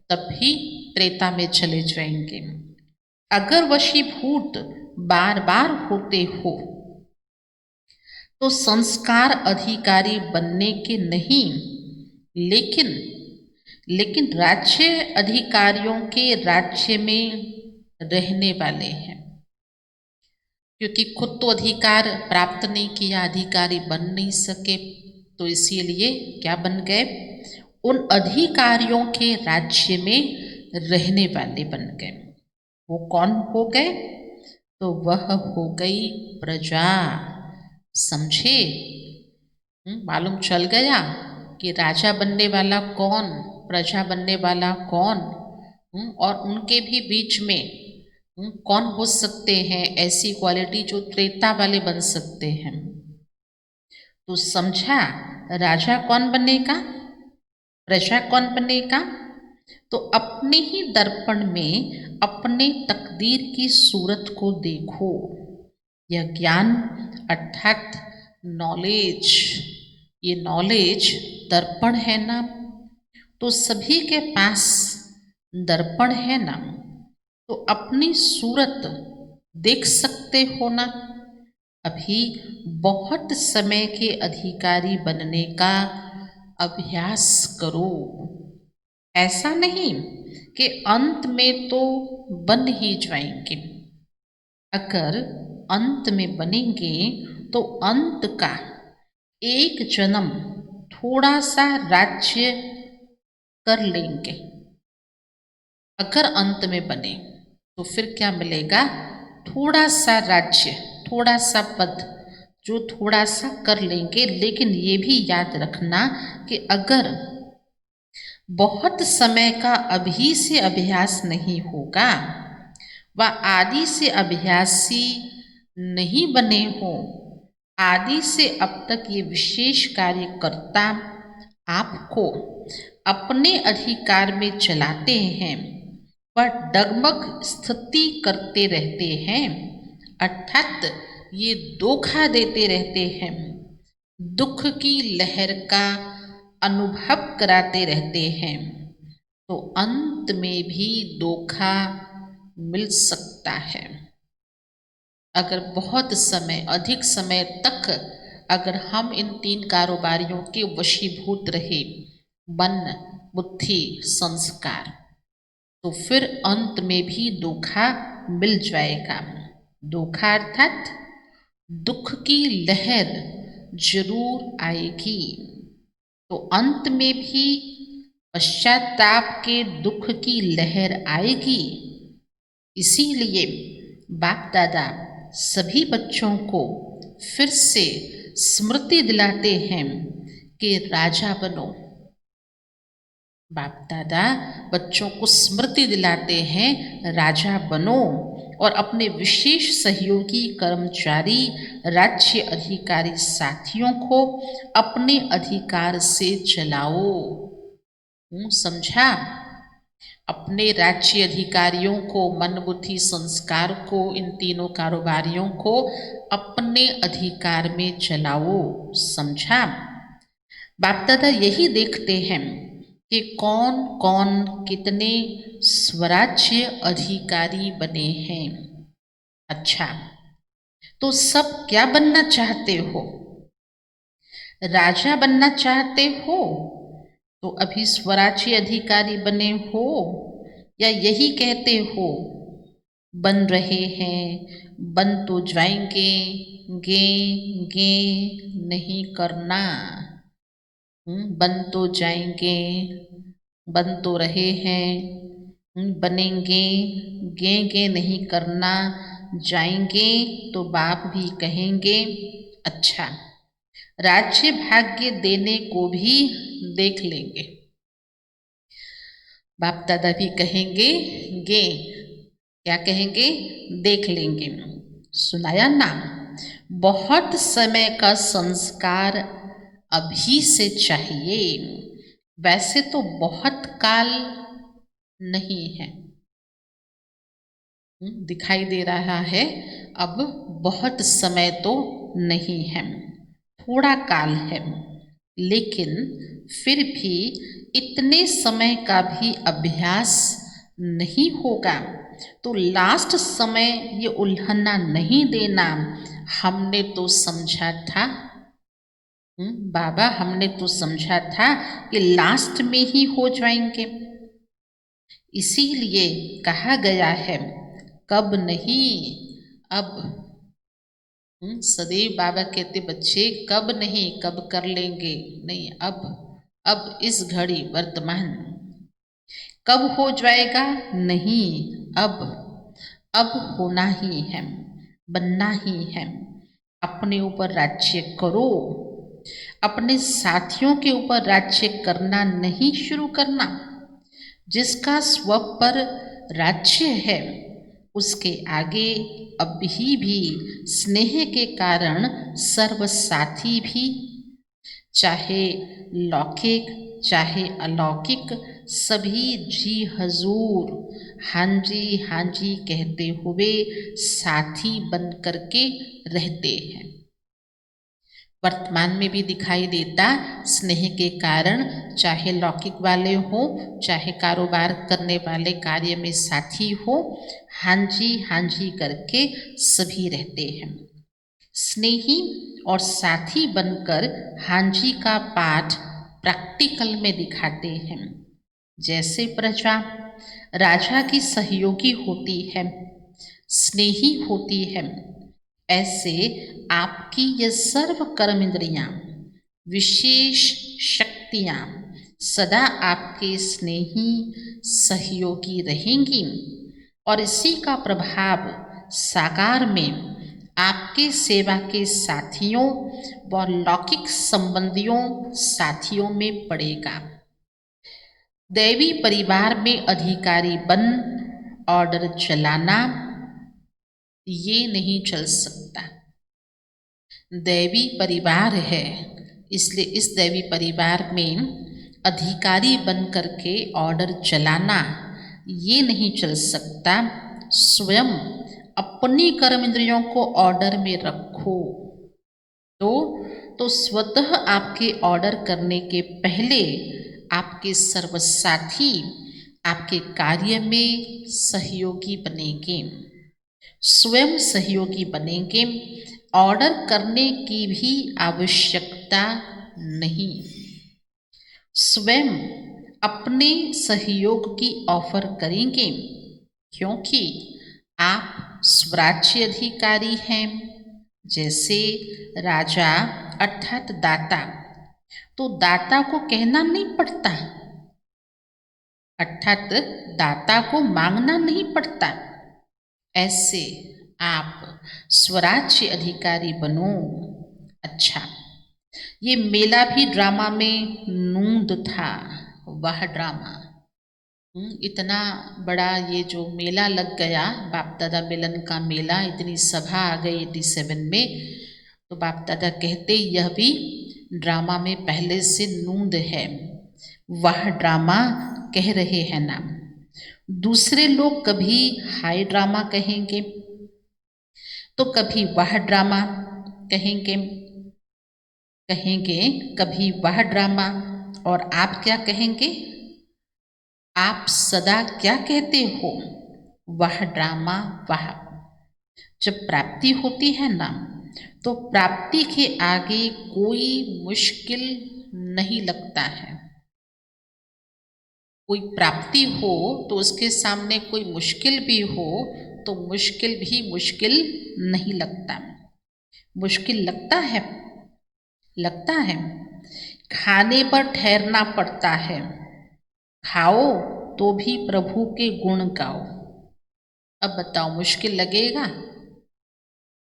तब भी त्रेता में चले जाएंगे। अगर वशीभूत बार बार होते हो तो संस्कार अधिकारी बनने के नहीं, लेकिन राज्य अधिकारियों के राज्य में रहने वाले हैं। क्योंकि खुद तो अधिकार प्राप्त नहीं किया, अधिकारी बन नहीं सके, तो इसीलिए क्या बन गए? उन अधिकारियों के राज्य में रहने वाले बन गए। वो कौन हो गए? तो वह हो गई प्रजा। समझे? मालूम चल गया कि राजा बनने वाला कौन, प्रजा बनने वाला कौन, और उनके भी बीच में कौन हो सकते हैं ऐसी क्वालिटी जो त्रेता वाले बन सकते हैं। तो समझा? राजा कौन बनेगा, प्रजा कौन बनेगा? तो अपने ही दर्पण में अपने तकदीर की सूरत को देखो। यह ज्ञान अर्थात नॉलेज, ये नॉलेज दर्पण है ना, तो सभी के पास दर्पण है ना, तो अपनी सूरत देख सकते हो ना। अभी बहुत समय के अधिकारी बनने का अभ्यास करो। ऐसा नहीं कि अंत में तो बन ही जाएंगे। अगर अंत में बनेंगे तो अंत का एक जन्म थोड़ा सा राज्य कर लेंगे। अगर अंत में बने तो फिर क्या मिलेगा? थोड़ा सा राज्य, थोड़ा सा पद, जो थोड़ा सा कर लेंगे। लेकिन ये भी याद रखना कि अगर बहुत समय का अभी से अभ्यास नहीं होगा व आदि से अभ्यासी नहीं बने हो, आदि से अब तक ये विशेष कार्यकर्ता आपको अपने अधिकार में चलाते हैं पर डगमग स्थिति करते रहते हैं, अर्थात ये धोखा देते रहते हैं, दुख की लहर का अनुभव कराते रहते हैं, तो अंत में भी धोखा मिल सकता है। अगर बहुत समय, अधिक समय तक अगर हम इन तीन कारोबारियों के वशीभूत रहे, मन, बुद्धि, संस्कार, तो फिर अंत में भी धोखा मिल जाएगा। धोखा अर्थात दुख की लहर जरूर आएगी। तो अंत में भी पश्चाताप के दुख की लहर आएगी। इसीलिए बाप दादा सभी बच्चों को फिर से स्मृति दिलाते हैं कि राजा बनो। बाप दादा बच्चों को स्मृति दिलाते हैं राजा बनो और अपने विशेष सहयोगी कर्मचारी राज्य अधिकारी साथियों को अपने अधिकार से चलाओ। समझा? अपने राज्य अधिकारियों को, मन, बुद्धि, संस्कार को, इन तीनों कारोबारियों को अपने अधिकार में चलाओ। समझा? बाप दादा यही देखते हैं कि कौन कौन कितने स्वराज्य अधिकारी बने हैं। अच्छा, तो सब क्या बनना चाहते हो? राजा बनना चाहते हो तो अभी स्वराज्य अधिकारी बने हो, या यही कहते हो बन रहे हैं, बन तो जाएंगे, गे गे नहीं करना। बन तो जाएंगे, बन तो रहे हैं, बनेंगे, गे नहीं करना, जाएंगे तो बाप भी कहेंगे अच्छा, राज्य भाग्य देने को भी देख लेंगे। बाप दादा भी कहेंगे गे, क्या कहेंगे, देख लेंगे। सुनाया ना, बहुत समय का संस्कार अभी से चाहिए। वैसे तो बहुत काल नहीं है, दिखाई दे रहा है अब बहुत समय तो नहीं है, थोड़ा काल है, लेकिन फिर भी इतने समय का भी अभ्यास नहीं होगा तो लास्ट समय ये उल्हना नहीं देना। हमने तो समझा था, बाबा हमने तो समझा था कि लास्ट में ही हो जाएंगे, इसीलिए कहा गया है कब नहीं अब। सदैव बाबा कहते बच्चे कब नहीं, कब कर लेंगे नहीं, अब इस घड़ी वर्तमान। कब हो जाएगा नहीं, अब होना ही है, बनना ही है। अपने ऊपर राज्य करो, अपने साथियों के ऊपर राज्य करना नहीं शुरू करना। जिसका स्व पर राज्य है उसके आगे अभी भी स्नेह के कारण सर्व साथी भी, चाहे लौकिक चाहे अलौकिक, सभी जी हजूर, हाँ जी कहते हुए साथी बन करके रहते हैं। वर्तमान में भी दिखाई देता स्नेह के कारण, चाहे लौकिक वाले हो चाहे कारोबार करने वाले कार्य में साथी हो, हाँ जी करके सभी रहते हैं। स्नेही और साथी बनकर हाँ जी का पाठ प्रैक्टिकल में दिखाते हैं। जैसे प्रजा राजा की सहयोगी होती है, स्नेही होती है, ऐसे आपकी ये सर्व कर्म इंद्रियां, विशेष शक्तियां सदा आपके स्नेही सहयोगी रहेंगी और इसी का प्रभाव साकार में आपके सेवा के साथियों व लौकिक संबंधियों साथियों में पड़ेगा। दैवी परिवार में अधिकारी बन ऑर्डर चलाना ये नहीं चल सकता। दैवी परिवार है, इसलिए इस दैवी परिवार में अधिकारी बन करके ऑर्डर चलाना ये नहीं चल सकता। स्वयं अपनी कर्म इंद्रियों को ऑर्डर में रखो तो स्वतः आपके ऑर्डर करने के पहले आपके सर्वसाथी आपके कार्य में सहयोगी बनेंगे, स्वयं सहयोगी बनेंगे। ऑर्डर करने की भी आवश्यकता नहीं, स्वयं अपने सहयोग की ऑफर करेंगे, क्योंकि आप स्वराज्य अधिकारी हैं। जैसे राजा अर्थात दाता, तो दाता को कहना नहीं पड़ता, अर्थात दाता को मांगना नहीं पड़ता। ऐसे आप स्वराज्य अधिकारी बनो। अच्छा, ये मेला भी ड्रामा में नूंद था, वह ड्रामा। इतना बड़ा ये जो मेला लग गया, बाप दादा मिलन का मेला, इतनी सभा आ गई 87 में, तो बाप दादा कहते यह भी ड्रामा में पहले से नूंद है, वह ड्रामा कह रहे हैं ना। दूसरे लोग कभी हाई ड्रामा कहेंगे तो कभी वह ड्रामा कहेंगे, कभी वह ड्रामा, और आप क्या कहेंगे? आप सदा क्या कहते हो? वह ड्रामा वह। जब प्राप्ति होती है ना, तो प्राप्ति के आगे कोई मुश्किल नहीं लगता है। कोई प्राप्ति हो तो उसके सामने कोई मुश्किल भी हो तो मुश्किल भी मुश्किल नहीं लगता। मुश्किल लगता है। खाने पर ठहरना पड़ता है, खाओ तो भी प्रभु के गुण गाओ। अब बताओ मुश्किल लगेगा?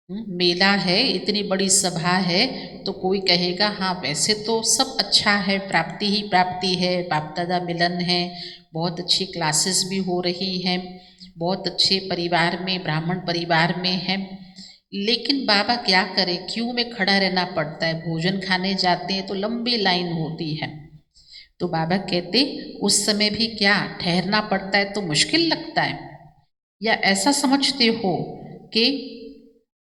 मेला है, इतनी बड़ी सभा है, तो कोई कहेगा हाँ वैसे तो सब अच्छा है, प्राप्ति ही प्राप्ति है, बाप दादा मिलन है, बहुत अच्छी क्लासेस भी हो रही हैं, बहुत अच्छे परिवार में, ब्राह्मण परिवार में है, लेकिन बाबा क्या करे, क्यू में खड़ा रहना पड़ता है। भोजन खाने जाते हैं तो लंबी लाइन होती है। तो बाबा कहते उस समय भी क्या ठहरना पड़ता है, तो मुश्किल लगता है? या ऐसा समझते हो कि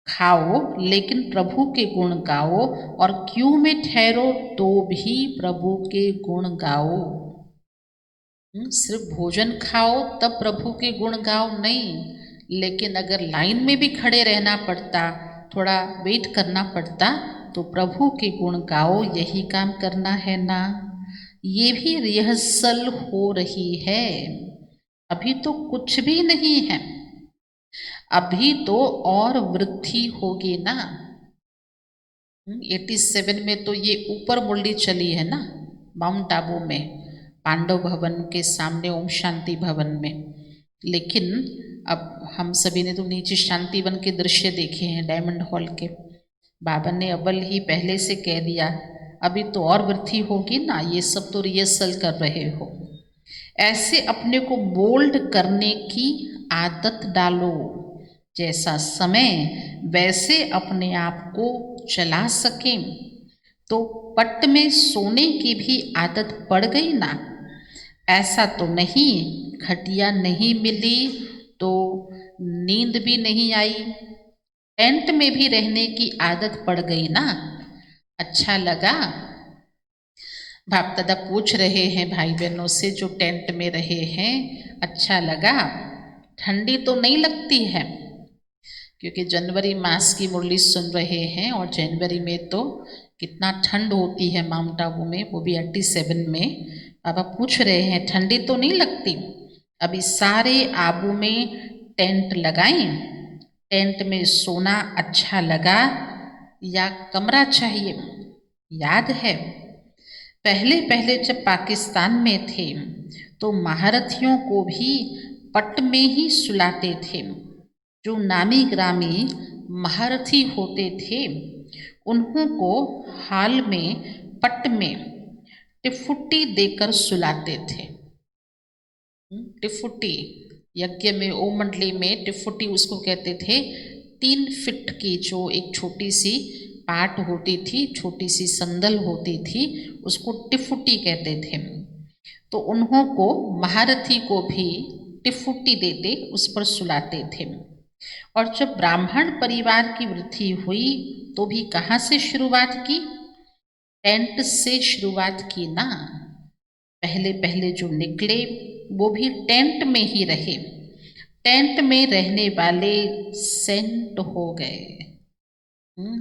खाओ लेकिन प्रभु के गुण गाओ, और क्यों में ठहरो तो भी प्रभु के गुण गाओ। सिर्फ भोजन खाओ तब प्रभु के गुण गाओ नहीं, लेकिन अगर लाइन में भी खड़े रहना पड़ता, थोड़ा वेट करना पड़ता, तो प्रभु के गुण गाओ, यही काम करना है ना। ये भी रिहर्सल हो रही है, अभी तो कुछ भी नहीं है, अभी तो और वृद्धि होगी ना। 87 में तो ये ऊपर मुरली चली है ना, माउंट आबू में, पांडव भवन के सामने ओम शांति भवन में। लेकिन अब हम सभी ने तो नीचे शांति वन के दृश्य देखे हैं, डायमंड हॉल के। बाबा ने अव्वल ही पहले से कह दिया अभी तो और वृद्धि होगी ना, ये सब तो रिहर्सल कर रहे हो। ऐसे अपने को बोल्ड करने की आदत डालो, जैसा समय वैसे अपने आप को चला सकें। तो पट में सोने की भी आदत पड़ गई ना, ऐसा तो नहीं खटिया नहीं मिली तो नींद भी नहीं आई, टेंट में भी रहने की आदत पड़ गई ना, अच्छा लगा। बाप दादा पूछ रहे हैं भाई बहनों से जो टेंट में रहे हैं, अच्छा लगा? ठंडी तो नहीं लगती है? क्योंकि जनवरी मास की मुरली सुन रहे हैं, और जनवरी में तो कितना ठंड होती है माउंट आबू में, वो भी 87 में। बाबा पूछ रहे हैं ठंडी तो नहीं लगती? अभी सारे आबू में टेंट लगाएं, टेंट में सोना अच्छा लगा या कमरा चाहिए? याद है पहले पहले जब पाकिस्तान में थे तो महारथियों को भी पट में ही सुलाते थे। जो नामी ग्रामी महारथी होते थे उन्हों को हाल में पट में टिफुटी देकर सुलाते थे। टिफुटी यज्ञ में, ओम मंडली में टिफुटी उसको कहते थे। 3 फीट की जो एक छोटी सी पाट होती थी, छोटी सी संदल होती थी, उसको टिफुटी कहते थे। तो उन्हों को महारथी को भी टिफुटी देते, उस पर सुलाते थे। और जब ब्राह्मण परिवार की वृद्धि हुई तो भी कहाँ से शुरुआत की? टेंट से शुरुआत की ना। पहले पहले जो निकले वो भी टेंट में ही रहे, टेंट में रहने वाले सेंट हो गए।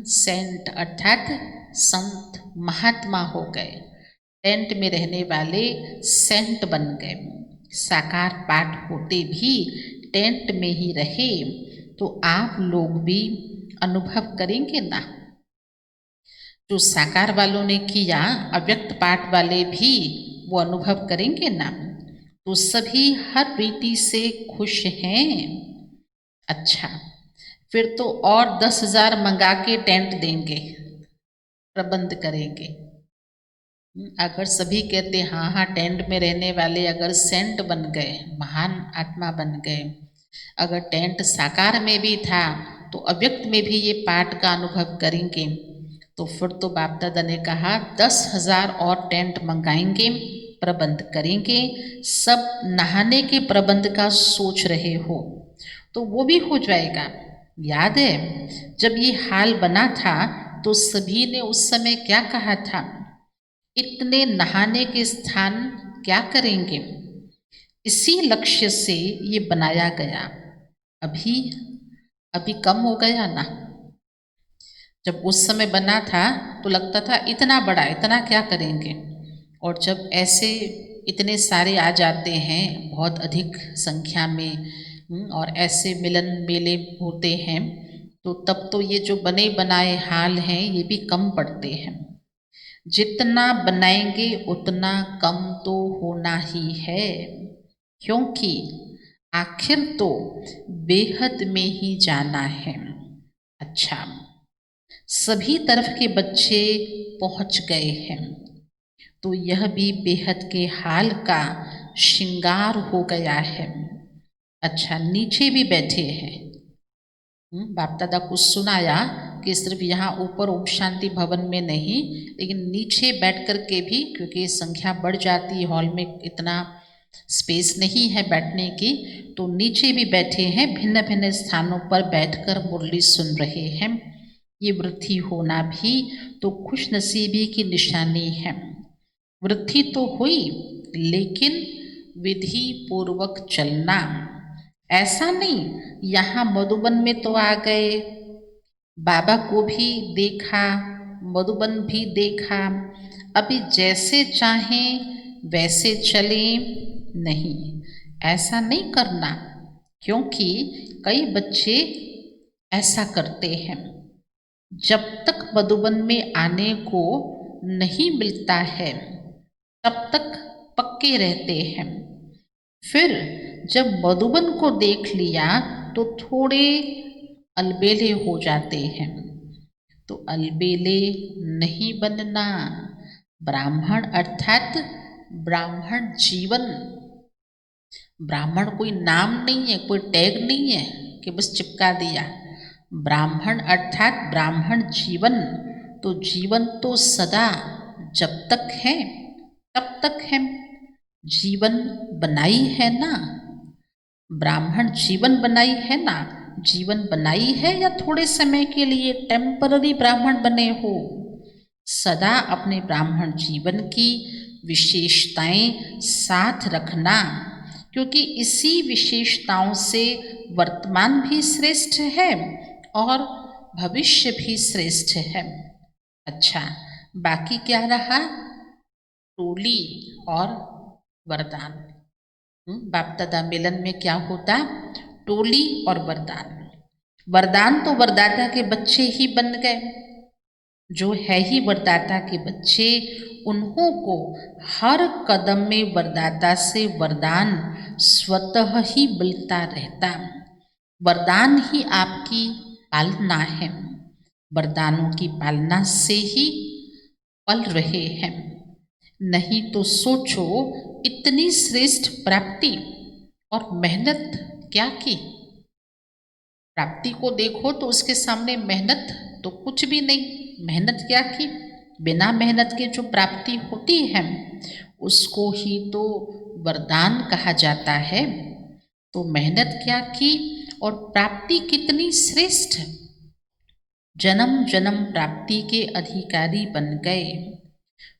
सेंट अर्थात संत महात्मा हो गए, टेंट में रहने वाले सेंट बन गए। साकार पाठ होते भी टेंट में ही रहे, तो आप लोग भी अनुभव करेंगे ना। जो साकार वालों ने किया, अव्यक्त पाठ वाले भी वो अनुभव करेंगे ना। तो सभी हर रीति से खुश हैं। अच्छा, फिर तो और 10,000 मंगा के टेंट देंगे, प्रबंध करेंगे। अगर सभी कहते हाँ हाँ टेंट में रहने वाले अगर सेंट बन गए, महान आत्मा बन गए, अगर टेंट साकार में भी था तो अव्यक्त में भी ये पाठ का अनुभव करेंगे, तो फिर तो बाप दादा ने कहा 10,000 और टेंट मंगाएंगे, प्रबंध करेंगे। सब नहाने के प्रबंध का सोच रहे हो तो वो भी हो जाएगा। याद है जब ये हाल बना था तो सभी ने उस समय क्या कहा था? इतने नहाने के स्थान क्या करेंगे? इसी लक्ष्य से ये बनाया गया। अभी कम हो गया ना। जब उस समय बना था तो लगता था इतना बड़ा, इतना क्या करेंगे, और जब ऐसे इतने सारे आ जाते हैं बहुत अधिक संख्या में और ऐसे मिलन मेले होते हैं तो तब तो ये जो बने बनाए हाल हैं ये भी कम पड़ते हैं। जितना बनाएंगे उतना कम तो होना ही है, क्योंकि आखिर तो बेहद में ही जाना है। अच्छा, सभी तरफ के बच्चे पहुंच गए हैं तो यह भी बेहद के हाल का श्रृंगार हो गया है। अच्छा, नीचे भी बैठे हैं। बाप दादा कुछ सुनाया कि सिर्फ यहाँ ऊपर ओम शांति भवन में नहीं, लेकिन नीचे बैठ कर के भी, क्योंकि संख्या बढ़ जाती है, हॉल में इतना स्पेस नहीं है बैठने की, तो नीचे भी बैठे हैं, भिन्न भिन्न स्थानों पर बैठकर मुरली सुन रहे हैं। ये वृद्धि होना भी तो खुश नसीबी की निशानी है। वृद्धि तो हुई, लेकिन विधि पूर्वक चलना। ऐसा नहीं यहाँ मधुबन में तो आ गए, बाबा को भी देखा, मधुबन भी देखा, अभी जैसे चाहें वैसे चलें। नहीं, ऐसा नहीं करना, क्योंकि कई बच्चे ऐसा करते हैं। जब तक मधुबन में आने को नहीं मिलता है तब तक पक्के रहते हैं। फिर जब मधुबन को देख लिया तो थोड़े अलबेले हो जाते हैं। तो अलबेले नहीं बनना। ब्राह्मण अर्थात ब्राह्मण जीवन। ब्राह्मण कोई नाम नहीं है, कोई टैग नहीं है कि बस चिपका दिया। ब्राह्मण अर्थात ब्राह्मण जीवन। तो जीवन तो सदा जब तक है तब तक है। जीवन बनाई है ना, ब्राह्मण जीवन बनाई है ना। जीवन बनाई है या थोड़े समय के लिए टेम्पररी ब्राह्मण बने हो। सदा अपने ब्राह्मण जीवन की विशेषताएं साथ रखना, क्योंकि इसी विशेषताओं से वर्तमान भी श्रेष्ठ है और भविष्य भी श्रेष्ठ है। अच्छा, बाकी क्या रहा? टोली और वरदान। बाप दादा मिलन में क्या होता? टोली और वरदान। वरदान तो वरदाता के बच्चे ही बन गए, जो है ही वरदाता के बच्चे, उन्हों को हर कदम में वरदाता से वरदान स्वतः ही मिलता रहता। वरदान ही आपकी पालना है, वरदानों की पालना से ही पल रहे हैं। नहीं तो सोचो, इतनी श्रेष्ठ प्राप्ति और मेहनत क्या की। प्राप्ति को देखो तो उसके सामने मेहनत तो कुछ भी नहीं। मेहनत क्या की? बिना मेहनत के जो प्राप्ति होती है उसको ही तो वरदान कहा जाता है। तो मेहनत क्या की और प्राप्ति कितनी श्रेष्ठ। जन्म जन्म प्राप्ति के अधिकारी बन गए।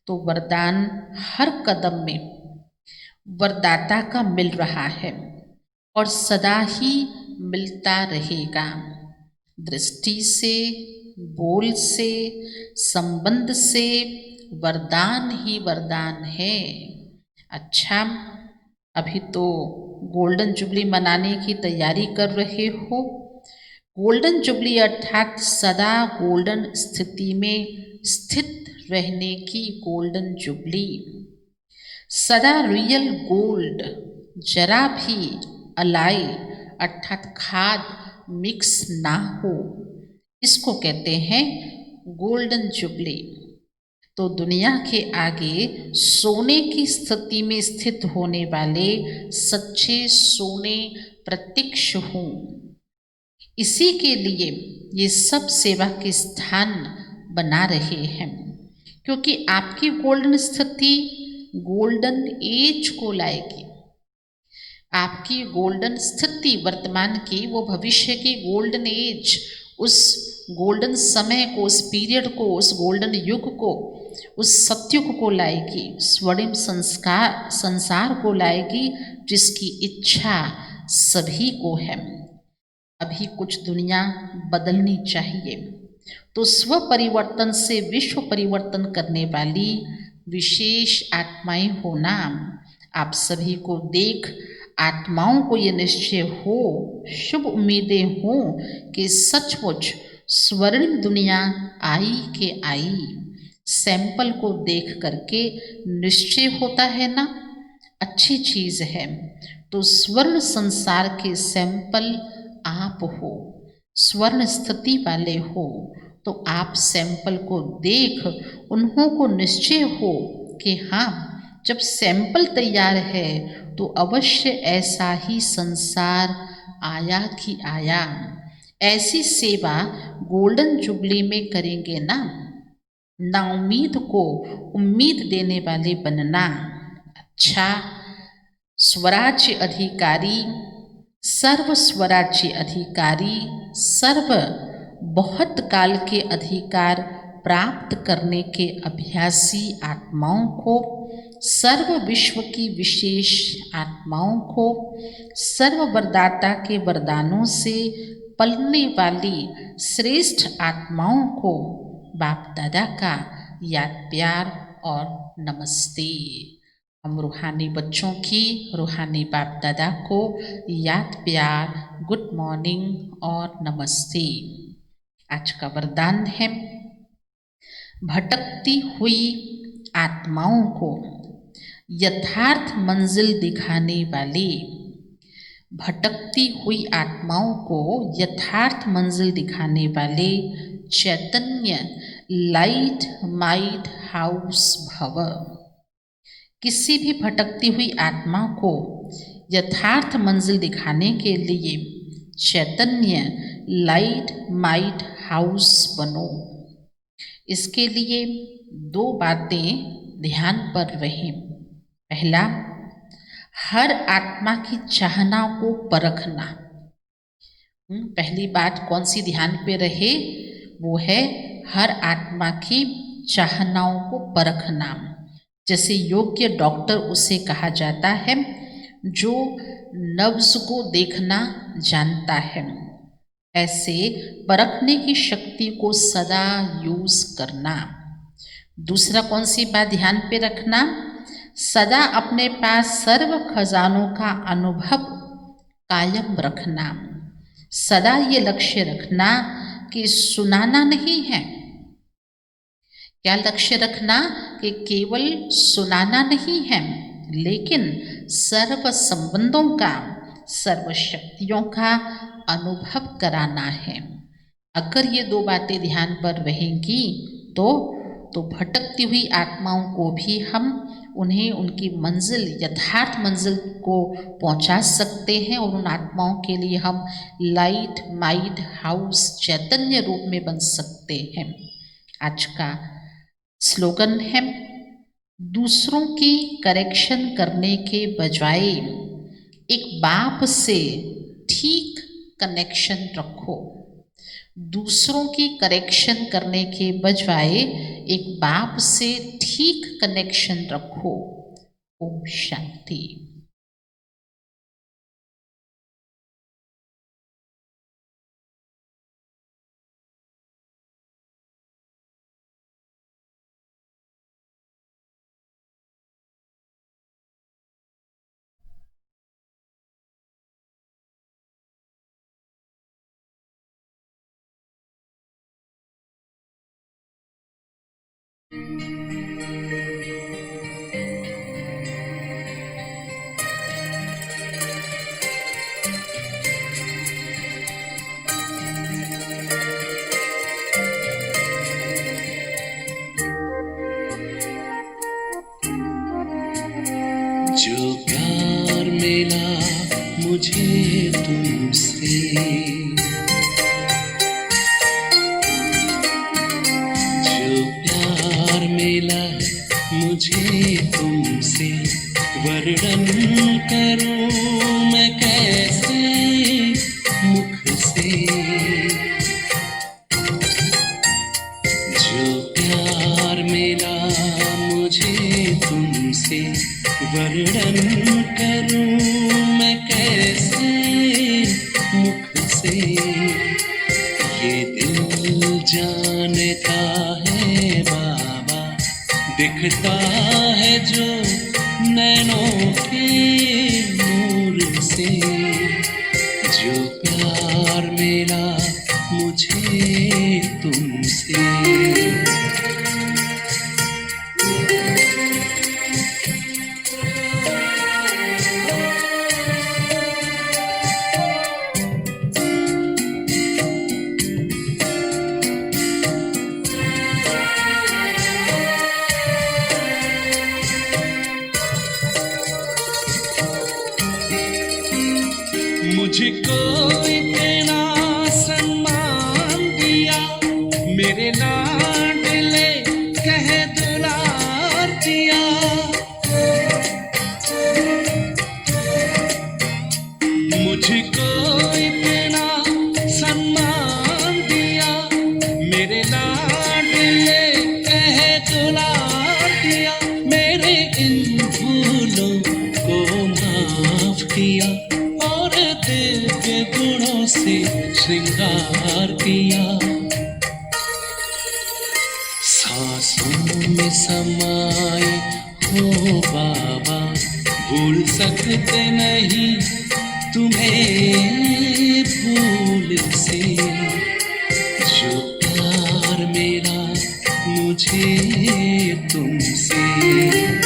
तो वरदान हर कदम में वरदाता का मिल रहा है और सदा ही मिलता रहेगा। दृष्टि से, बोल से, संबंध से वरदान ही वरदान है। अच्छा, अभी तो गोल्डन जुबली मनाने की तैयारी कर रहे हो। गोल्डन जुबली अर्थात सदा गोल्डन स्थिति में स्थित रहने की गोल्डन जुबली। सदा रियल गोल्ड, जरा भी अलाई अर्थात खाद मिक्स ना हो, इसको कहते हैं गोल्डन जुबली। तो दुनिया के आगे सोने की स्थिति में स्थित होने वाले सच्चे सोने प्रत्यक्ष हों, इसी के लिए ये सब सेवा के स्थान बना रहे हैं। क्योंकि आपकी गोल्डन स्थिति गोल्डन एज को लाएगी। आपकी गोल्डन स्थिति वर्तमान की वो भविष्य की गोल्डन एज, उस गोल्डन समय को, उस पीरियड को, उस गोल्डन युग को, उस सत्युग को लाएगी, स्वर्णिम संसार को लाएगी, जिसकी इच्छा सभी को है। अभी कुछ दुनिया बदलनी चाहिए, तो स्व परिवर्तन से विश्व परिवर्तन करने वाली विशेष आत्माएं होना। आप सभी को देख आत्माओं को ये निश्चय हो, शुभ उम्मीदें हों कि सचमुच स्वर्णिम दुनिया आई के आई। सैंपल को देख करके निश्चय होता है ना, अच्छी चीज है। तो स्वर्ण संसार के सैंपल आप हो, स्वर्ण स्थिति वाले हो, तो आप सैंपल को देख उन्हों को निश्चय हो कि हाँ, जब सैंपल तैयार है तो अवश्य ऐसा ही संसार आया कि आया। ऐसी सेवा गोल्डन जुबली में करेंगे ना, नाउम्मीद को उम्मीद देने वाले बनना। अच्छा, स्वराज्य अधिकारी, सर्व स्वराज्य अधिकारी, सर्व बहुत काल के अधिकार प्राप्त करने के अभ्यासी आत्माओं को, सर्व विश्व की विशेष आत्माओं को, सर्व वरदाता के वरदानों से पलने वाली श्रेष्ठ आत्माओं को बाप दादा का याद प्यार और नमस्ते। हम रूहानी बच्चों की रूहानी बाप दादा को याद प्यार, गुड मॉर्निंग और नमस्ते। आज का वरदान है, भटकती हुई आत्माओं को यथार्थ मंजिल दिखाने वाले, भटकती हुई आत्माओं को यथार्थ मंजिल दिखाने वाले चैतन्य लाइट माइट हाउस भव। किसी भी भटकती हुई आत्मा को यथार्थ मंजिल दिखाने के लिए चैतन्य लाइट माइट हाउस बनो। इसके लिए 2 बातें ध्यान पर रहें। पहला, हर आत्मा की चाहना को परखना। पहली बात कौन सी ध्यान पे रहे, वो है हर आत्मा की चाहनाओं को परखना। जैसे योग्य डॉक्टर उसे कहा जाता है जो नब्ज को देखना जानता है, ऐसे परखने की शक्ति को सदा यूज करना। दूसरा कौन सी बात ध्यान पे रखना, सदा अपने पास सर्व खजानों का अनुभव कायम रखना। सदा ये लक्ष्य रखना कि सुनाना नहीं है। क्या लक्ष्य रखना कि केवल सुनाना नहीं है, लेकिन सर्व संबंधों का, सर्व शक्तियों का अनुभव कराना है। अगर ये 2 बातें ध्यान पर रहेंगी तो भटकती हुई आत्माओं को भी हम उन्हें उनकी मंजिल, यथार्थ मंजिल को पहुंचा सकते हैं और उन आत्माओं के लिए हम लाइट माइट हाउस चैतन्य रूप में बन सकते हैं। आज का स्लोगन है, दूसरों की करेक्शन करने के बजाय एक बाप से ठीक कनेक्शन रखो। दूसरों की करेक्शन करने के बजाय एक बाप से ठीक कनेक्शन रखो। ओम शांति। जो प्यार मिला मुझे तुमसे, जो प्यार मिला मुझे तुमसे, वर्णन करूं मैं कैसे मुख से। जो प्यार मिला मुझे तुमसे, वर्णन करूं मैं कैसे मुख से। ये दिल जानता है बाबा, दिखता है जो नैनों के नूर से, जो प्यार मिला मुझे तुमसे। मुझको इतना सम्मान दिया, मेरे लाडले कह दुलार दिया। मुझको इतना सम्मान दिया, मेरे लाडले कह दुलार दिया। मेरे इन भूलों को माफ किया और दिव्य गुणों से श्रृंगार किया। सांसों में समाए हो बाबा, भूल सकते नहीं तुम्हें भूल से। जो प्यार मेरा मुझे तुमसे।